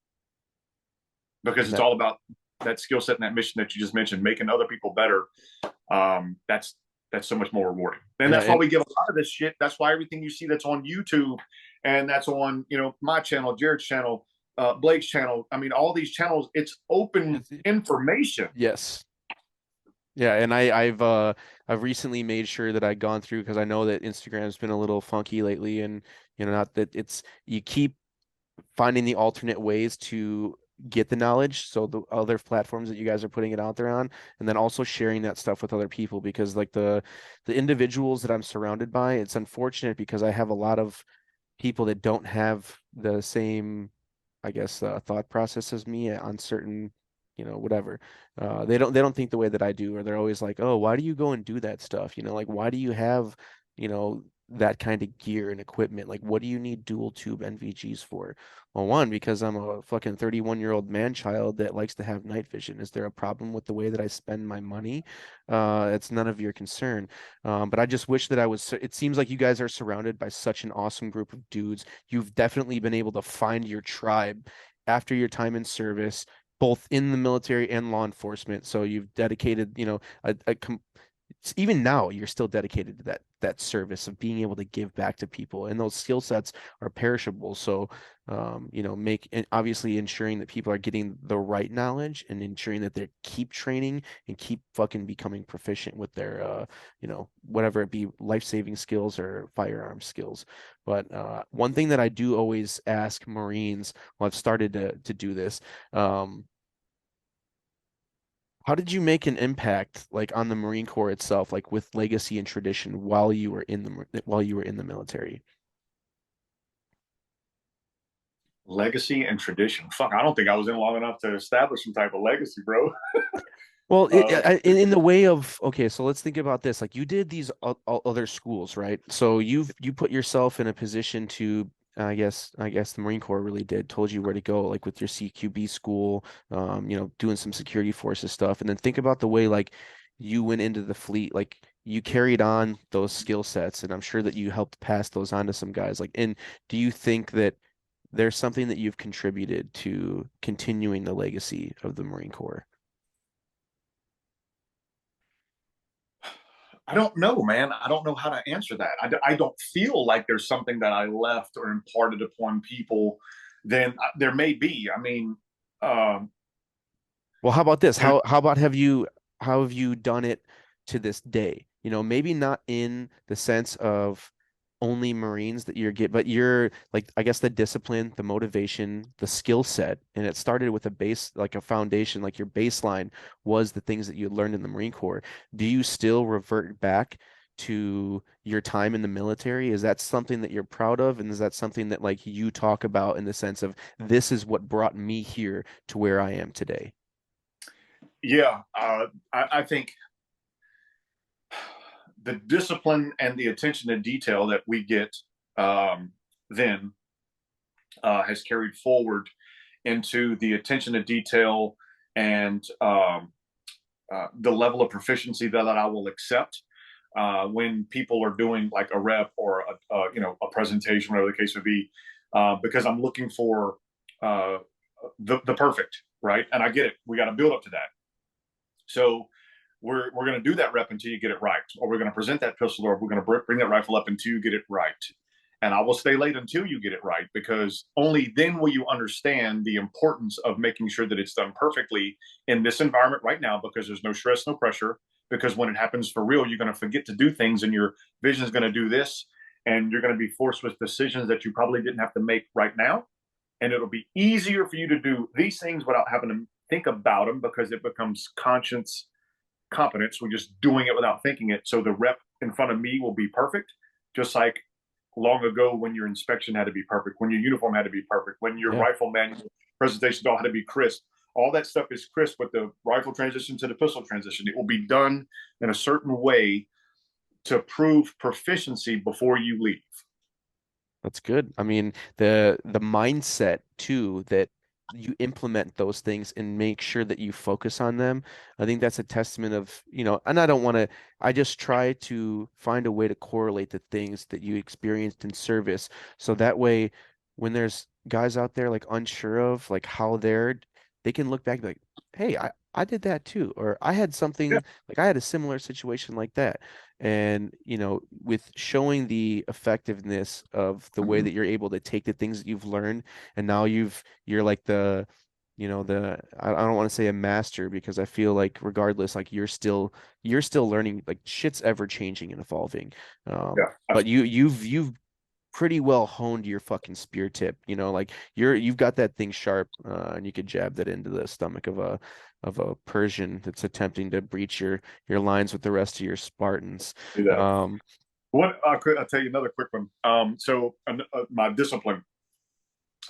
because And it's that all about that skill set and that mission that you just mentioned, making other people better. That's so much more rewarding, and yeah, that's why and we give a lot of this shit. That's why everything you see that's on YouTube, and that's on my channel, Jared's channel, Blake's channel. I mean, all these channels, it's open it's, information. yes. Yeah, and I've recently made sure that I've gone through because I know that Instagram's been a little funky lately, and not that it's you keep finding the alternate ways to get the knowledge. So the other platforms that you guys are putting it out there on, and then also sharing that stuff with other people, because like the individuals that I'm surrounded by, it's unfortunate because I have a lot of people that don't have the same, I guess, thought process as me on certain, whatever. They don't think the way that I do, or they're always like, "Oh, why do you go and do that stuff? Like why do you have, that kind of gear and equipment? Like what do you need dual tube NVGs for?" Well, one, because I'm a fucking 31-year-old man child that likes to have night vision. Is there a problem with the way that I spend my money? It's none of your concern. But I just wish that it seems like you guys are surrounded by such an awesome group of dudes. You've definitely been able to find your tribe after your time in service, both in the military and law enforcement. So you've dedicated, even now you're still dedicated to that service of being able to give back to people, and those skill sets are perishable. So make and obviously ensuring that people are getting the right knowledge and ensuring that they keep training and keep fucking becoming proficient with their whatever it be, life-saving skills or firearm skills. But one thing that I do always ask Marines, well, I've started to do this. um how did you make an impact like on the Marine Corps itself, like with legacy and tradition while you were in the military? Legacy and tradition. Fuck, I don't think I was in long enough to establish some type of legacy, bro. Well, Uh, in the way of, okay, so let's think about this. Like you did these other schools, right? So you put yourself in a position to, I guess the Marine Corps really did, told you where to go, like with your CQB school, doing some security forces stuff, and then think about the way like you went into the fleet, like you carried on those skill sets, and I'm sure that you helped pass those on to some guys. Like, and do you think that there's something that you've contributed to continuing the legacy of the Marine Corps? I don't know, man. I don't know how to answer that. I don't feel like there's something that I left or imparted upon people. Then there may be. I mean, um, Well, how about this? there, How about how have you done it to this day? Maybe not in the sense of only Marines that you're get, but you're like, I guess the discipline, the motivation, the skill set, and it started with a base, like a foundation, like your baseline was the things that you learned in the Marine Corps. Do you still revert back to your time in the military? Is that something that you're proud of? And is that something that like you talk about in the sense of this is what brought me here to where I am today? yeah. I think the discipline and the attention to detail that we get then has carried forward into the attention to detail and the level of proficiency that I will accept when people are doing like a rep or a presentation, whatever the case would be, because I'm looking for uh, the perfect, right? And I get it. We got to build up to that. So we're going to do that rep until you get it right, or we're going to present that pistol, or we're going to bring that rifle up until you get it right. And I will stay late until you get it right, because only then will you understand the importance of making sure that it's done perfectly in this environment right now, because there's no stress, no pressure. Because when it happens for real, you're going to forget to do things, and your vision is going to do this, and you're going to be forced with decisions that you probably didn't have to make right now. And it'll be easier for you to do these things without having to think about them, because it becomes conscious competence. We're just doing it without thinking it. So the rep in front of me will be perfect, just like long ago when your inspection had to be perfect, when your uniform had to be perfect, when your Yeah. rifle manual presentation all had to be crisp. All that stuff is crisp with the rifle transition to the pistol transition. It will be done in a certain way to prove proficiency before you leave. That's good. I mean, the mindset too that you implement those things and make sure that you focus on them. I think that's a testament of, and I don't want to, I just try to find a way to correlate the things that you experienced in service. So that way, when there's guys out there like unsure of like how they can look back and be like, hey, I did that too, or I had Yeah. something like I had a similar situation like that. And, with showing the effectiveness of the way that you're able to take the things that you've learned, and now you're like I don't want to say a master, because I feel like regardless, like you're still learning, like shit's ever changing and evolving. Yeah, But absolutely. you've pretty well honed your fucking spear tip, like you've got that thing sharp, and you could jab that into the stomach of a Persian that's attempting to breach your lines with the rest of your Spartans. Do that. Um, I'll tell you another quick one. My discipline,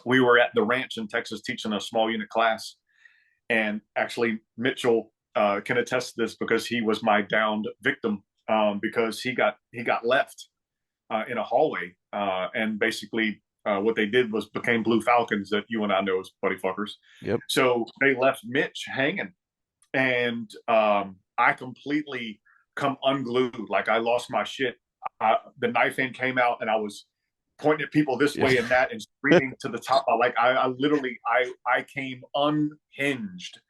we were at the ranch in Texas teaching a small unit class. And actually, Mitchell can attest to this, because he was my downed victim, because he got left in a hallway, and basically what they did was became Blue Falcons that you and I know as buddy fuckers. yep. So they left Mitch hanging, and I completely come unglued. Like I lost my shit. The knife end came out, and I was pointing at people this Yeah. way and that, and screaming to the top. Like I literally, I came unhinged,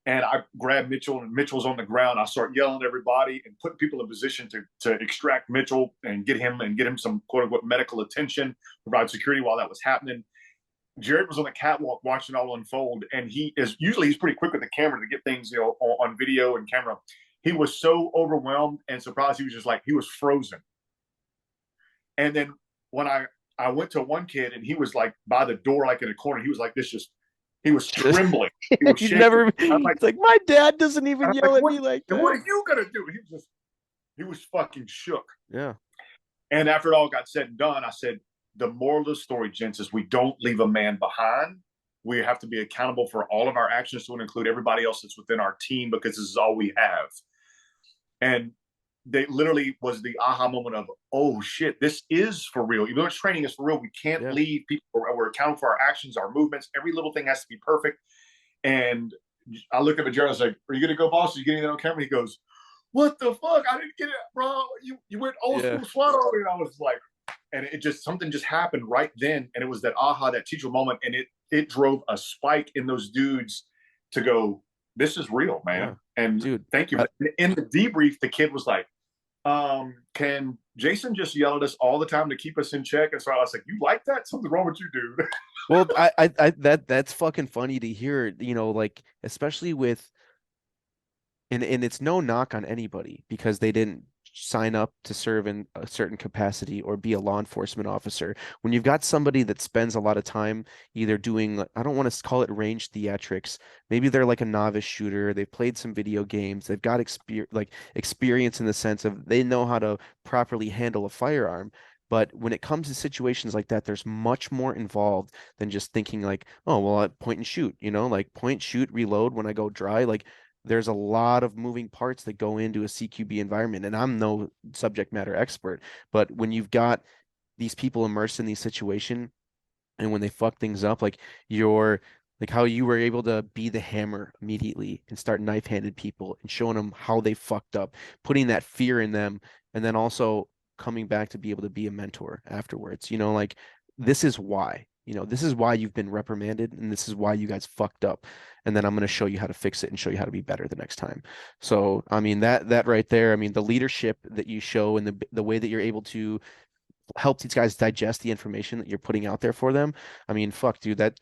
And I grabbed Mitchell, and Mitchell's on the ground. I start yelling at everybody and putting people in position to extract Mitchell and get him some quote unquote medical attention, provide security while that was happening. Jared was on the catwalk watching it all unfold, and he's pretty quick with the camera to get things on video and camera. He was so overwhelmed and surprised. He was just like he was frozen. And then when I went to one kid and he was like by the door, like in a corner, he was like this, just he was trembling, he was You've shaking. never, it's like my dad doesn't even I'm yell like, at me like what that. are you gonna do? He was fucking shook. Yeah. And after it all got said and done, I said, the moral of the story, gents, is we don't leave a man behind. We have to be accountable for all of our actions to include everybody else that's within our team because this is all we have. And they literally was the aha moment of, oh shit, this is for real. Even though training is for real, we can't Yeah. leave people. We're accountable for our actions, our movements. Every little thing has to be perfect. And I looked at the journalist like, "Are you gonna go, boss? Are you getting that on camera?" He goes, "What the fuck? I didn't get it, bro. You went old Yeah. school SWAT." And I was like, and it just something just happened right then, and it was that aha, that teachable moment, and it drove a spike in those dudes to go, "This is real, Yeah. man." And Dude. thank you. But in the debrief, the kid was like, "Can Jason just yell at us all the time to keep us in check?" And so I was like, "You like that? Something's wrong with you, dude." Well, that's fucking funny to hear, like especially with and it's no knock on anybody because they didn't sign up to serve in a certain capacity or be a law enforcement officer. When you've got somebody that spends a lot of time either doing, I don't want to call it range theatrics, maybe they're like a novice shooter, they've played some video games, they've got experience in the sense of they know how to properly handle a firearm. But when it comes to situations like that, there's much more involved than just thinking like, oh, well, I point and shoot, like point, shoot, reload when I go dry. Like there's a lot of moving parts that go into a CQB environment, and I'm no subject matter expert, but when you've got these people immersed in these situations and when they fuck things up, like you're like how you were able to be the hammer immediately and start knife-handed people and showing them how they fucked up, putting that fear in them, and then also coming back to be able to be a mentor afterwards. Like this is why you've been reprimanded and this is why you guys fucked up. And then I'm going to show you how to fix it and show you how to be better the next time. So, I mean, that right there, I mean, the leadership that you show and the way that you're able to help these guys digest the information that you're putting out there for them. I mean, fuck, dude, that's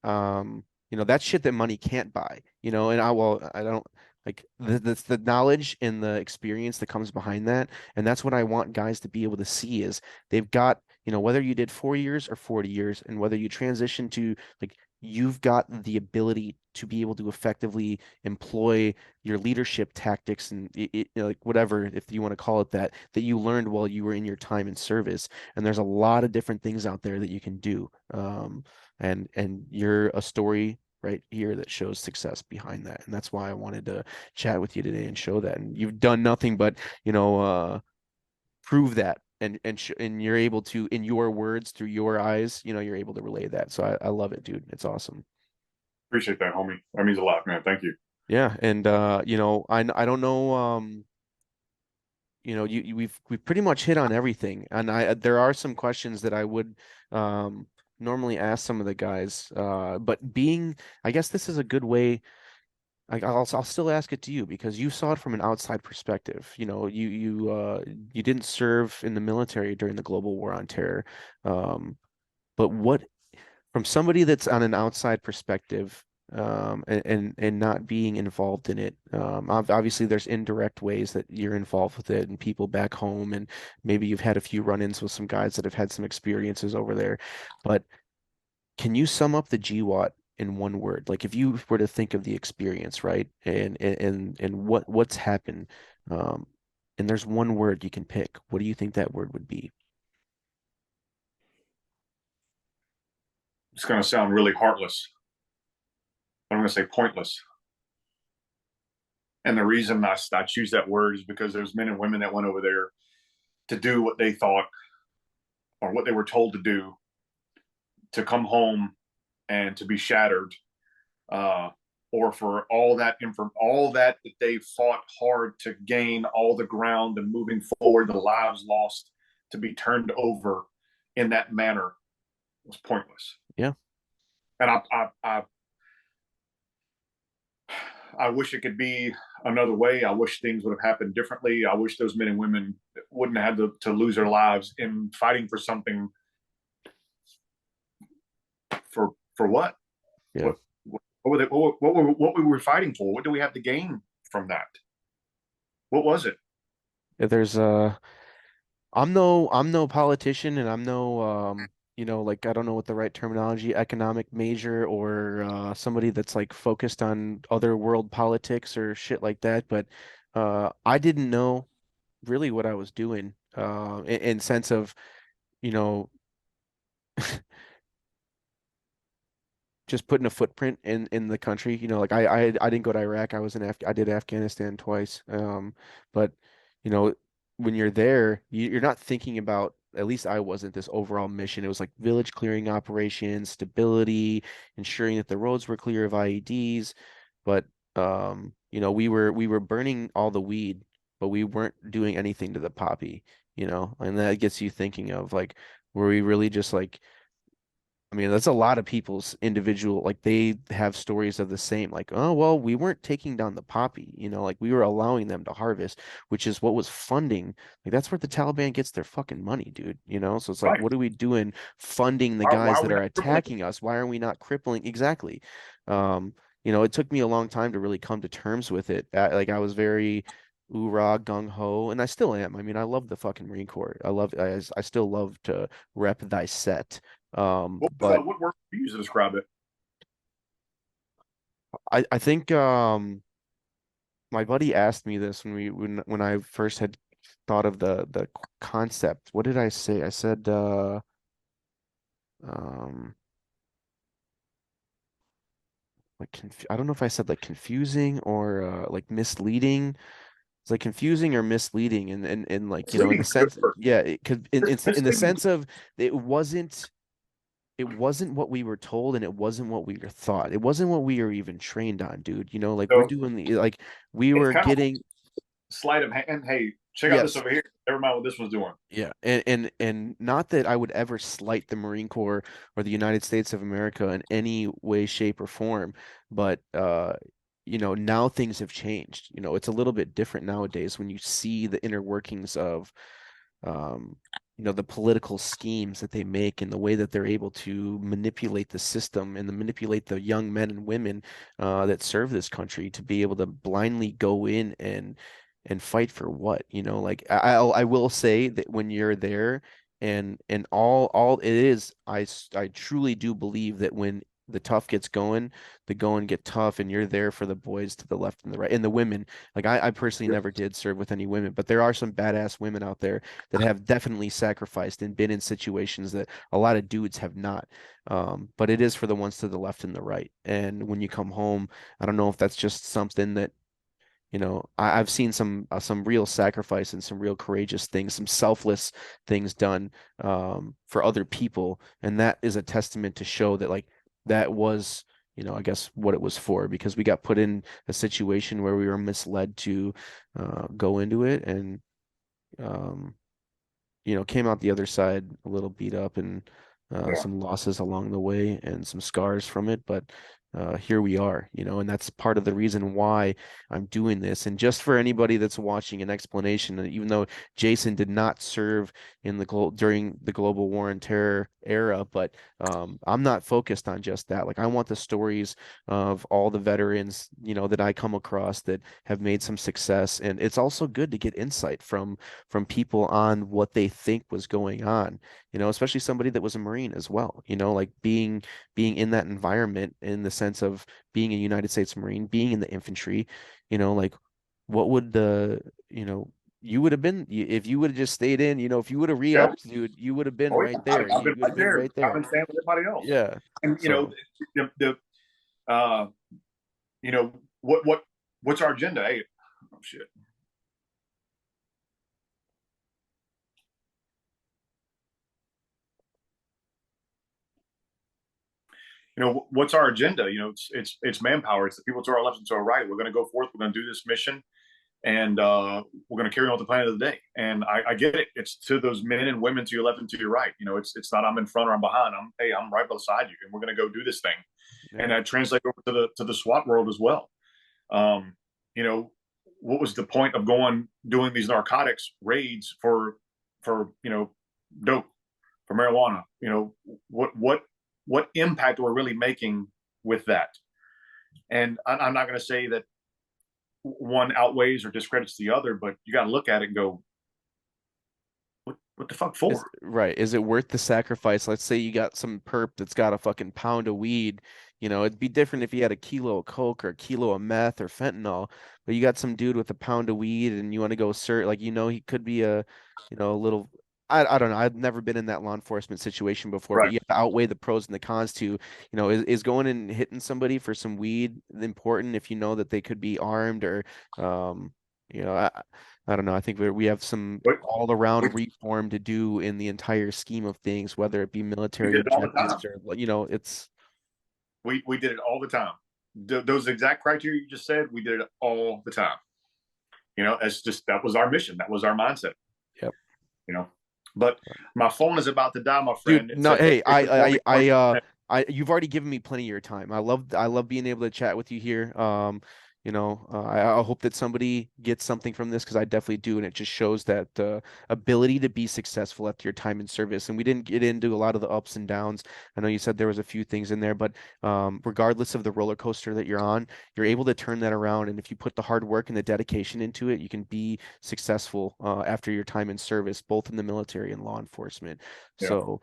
shit that money can't buy, and I don't like the knowledge and the experience that comes behind that. And that's what I want guys to be able to see is they've got, whether you did 4 years or 40 years and whether you transition to like, you've got the ability to be able to effectively employ your leadership tactics and like whatever, if you want to call it that, that you learned while you were in your time in service. And there's a lot of different things out there that you can do. And you're a story right here that shows success behind that. And that's why I wanted to chat with you today and show that. And you've done nothing but, prove that. And you're able to, in your words, through your eyes, you're able to relay that. So I love it, dude. It's awesome. Appreciate that, homie. That means a lot, man. Thank you. Yeah, and I don't know, we've pretty much hit on everything, and I there are some questions that I would normally ask some of the guys, but I guess this is a good way. I'll still ask it to you because you saw it from an outside perspective. You didn't serve in the military during the global war on terror, but what from somebody that's on an outside perspective, and not being involved in it. Obviously, there's indirect ways that you're involved with it, and people back home, and maybe you've had a few run-ins with some guys that have had some experiences over there. But can you sum up the GWAT in one word? Like if you were to think of the experience, right, and what's happened, um, and there's one word you can pick. What do you think that word would be? It's going to sound really heartless. I'm going to say pointless. And the reason I choose that word is because there's men and women that went over there to do what they thought or what they were told to do, to come home and to be shattered, uh, or for all that they fought hard to gain, all the ground and moving forward, the lives lost to be turned over in that manner was pointless. Yeah. And I wish it could be another way. I wish things would have happened differently. I wish those men and women wouldn't have had to lose their lives in fighting for something. For what? Yeah. What were they, what we were fighting for? What do we have to gain from that? What was it? Yeah, there's I'm no politician, and I'm no like, I don't know what the right terminology, economic major, or somebody that's like focused on other world politics or shit like that, but I didn't know really what I was doing in sense of, you know, just putting a footprint in the country. Like I didn't go to Iraq. I did Afghanistan twice. But when you're there, you're not thinking about, at least I wasn't, this overall mission. It was like village clearing operations, stability, ensuring that the roads were clear of IEDs. But we were burning all the weed, but we weren't doing anything to the poppy. And that gets you thinking of, like, were we really just like, I mean, that's a lot of people's individual, like, they have stories of the same, like, oh, well, we weren't taking down the poppy, like we were allowing them to harvest, which is what was funding. Like, that's where the Taliban gets their fucking money, dude, So it's like, Right. what are we doing funding the Why guys are that we are not crippling? attacking us? Why are we not crippling? Exactly. It took me a long time to really come to terms with it. Like, I was very oorah gung ho, and I still am. I mean, I love the fucking Marine Corps. I still love to rep thy set. But What word do you use to describe it? I think my buddy asked me this when I first had thought of the concept. What did I say? I said um I don't know if I said like confusing or like misleading. It's like confusing or misleading, and like, in Misleading the is a good sense, word. yeah, it could, in the Misleading. sense of, it wasn't it wasn't what we were told, and it wasn't what we were thought. It wasn't what we were even trained on, dude. Like, we're So doing like, we it's were kind of getting. sleight of hand. Hey, check out this Yes. over here. Never mind what this one's doing. Yeah, and not that I would ever slight the Marine Corps or the United States of America in any way, shape, or form, but now things have changed. It's a little bit different nowadays when you see the inner workings of um, the political schemes that they make, and the way that they're able to manipulate the system and to manipulate the young men and women that serve this country, to be able to blindly go in and fight for what, like, I will say that when you're there, and all it is, I truly do believe that when the tough gets going, the going get tough, and you're there for the boys to the left and the right, and the women. Like, I personally Yeah. never did serve with any women, but there are some badass women out there that have definitely sacrificed and been in situations that a lot of dudes have not. But it is for the ones to the left and the right. And when you come home, I don't know if that's just something that, I've seen some real sacrifice and some real courageous things, some selfless things done for other people, and that is a testament to show that, like, that was, I guess, what it was for, because we got put in a situation where we were misled to go into it, and um, came out the other side a little beat up, and Yeah. some losses along the way and some scars from it. But here we are, and that's part of the reason why I'm doing this. And just for anybody that's watching, an explanation that even though Jason did not serve during the global war on terror era, but I'm not focused on just that. Like, I want the stories of all the veterans, that I come across that have made some success. And it's also good to get insight from people on what they think was going on, especially somebody that was a Marine as well, like being in that environment, in the sense of being a United States Marine, being in the infantry, like, what would you would have been, if you would have just stayed in, if you would have Yeah. re-upped, dude, you would have been Oh right yeah. there. I've You been would right have been there. right I've there. been standing with everybody else. Yeah. And So, the uh, you know, what's our agenda? Hey, oh shit. What's our agenda? It's manpower. It's the people to our left and to our right. We're going to go forth. We're going to do this mission, and we're going to carry on with the plan of the day. And I get it. It's to those men and women to your left and to your right. It's not I'm in front or I'm behind. I'm right beside you, and we're going to go do this thing. And yeah. that translates over to the SWAT world as well. Um, you know, what was the point of going doing these narcotics raids for dope, for marijuana? What impact we're really making with that? And I'm not going to say that one outweighs or discredits the other, but you got to look at it and go, what the fuck Is for? right. Is it worth the sacrifice? Let's say you got some perp that's got a fucking pound of weed. It'd be different if you had a kilo of coke or a kilo of meth or fentanyl, but you got some dude with a pound of weed and you want to go search, like, he could be a little. I don't know. I've never been in that law enforcement situation before, but Right. you have to outweigh the pros and the cons to, is going and hitting somebody for some weed important if you know that they could be armed or, um, you know, I, I don't know. I think we have some But all we, around reform to do in the entire scheme of things, whether it be we military did it all the time. objectives or, it's We did it all the time. Those exact criteria you just said, we did it all the time. It's just that was our mission. That was our mindset. yep. You know. But my phone is about to die, my Dude, friend. It no, said hey, it for me. you've already given me plenty of your time. I love being able to chat with you here. I hope that somebody gets something from this because I definitely do, and it just shows that ability to be successful after your time in service. And we didn't get into a lot of the ups and downs. I know you said there was a few things in there, but regardless of the roller coaster that you're on, you're able to turn that around. And if you put the hard work and the dedication into it, you can be successful after your time in service, both in the military and law enforcement. Yeah. So,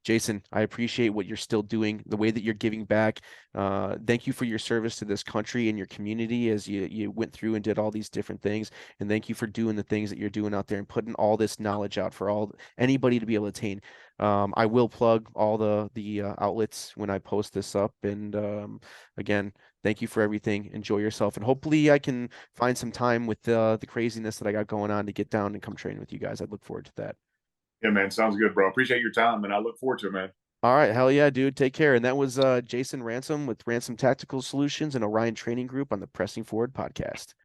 Jason, I appreciate what you're still doing, the way that you're giving back. Thank you for your service to this country and your community as you went through and did all these different things. And thank you for doing the things that you're doing out there and putting all this knowledge out for anybody to be able to attain. I will plug all the outlets when I post this up. And again, thank you for everything. Enjoy yourself, and hopefully I can find some time with the craziness that I got going on to get down and come train with you guys. I look forward to that. Yeah, man. Sounds good, bro. Appreciate your time, and I look forward to it, man. All right, hell yeah, dude. Take care. And that was Jason Ransome with Ransome Tactical Solutions and Orion Training Group on the Pressing Forward podcast.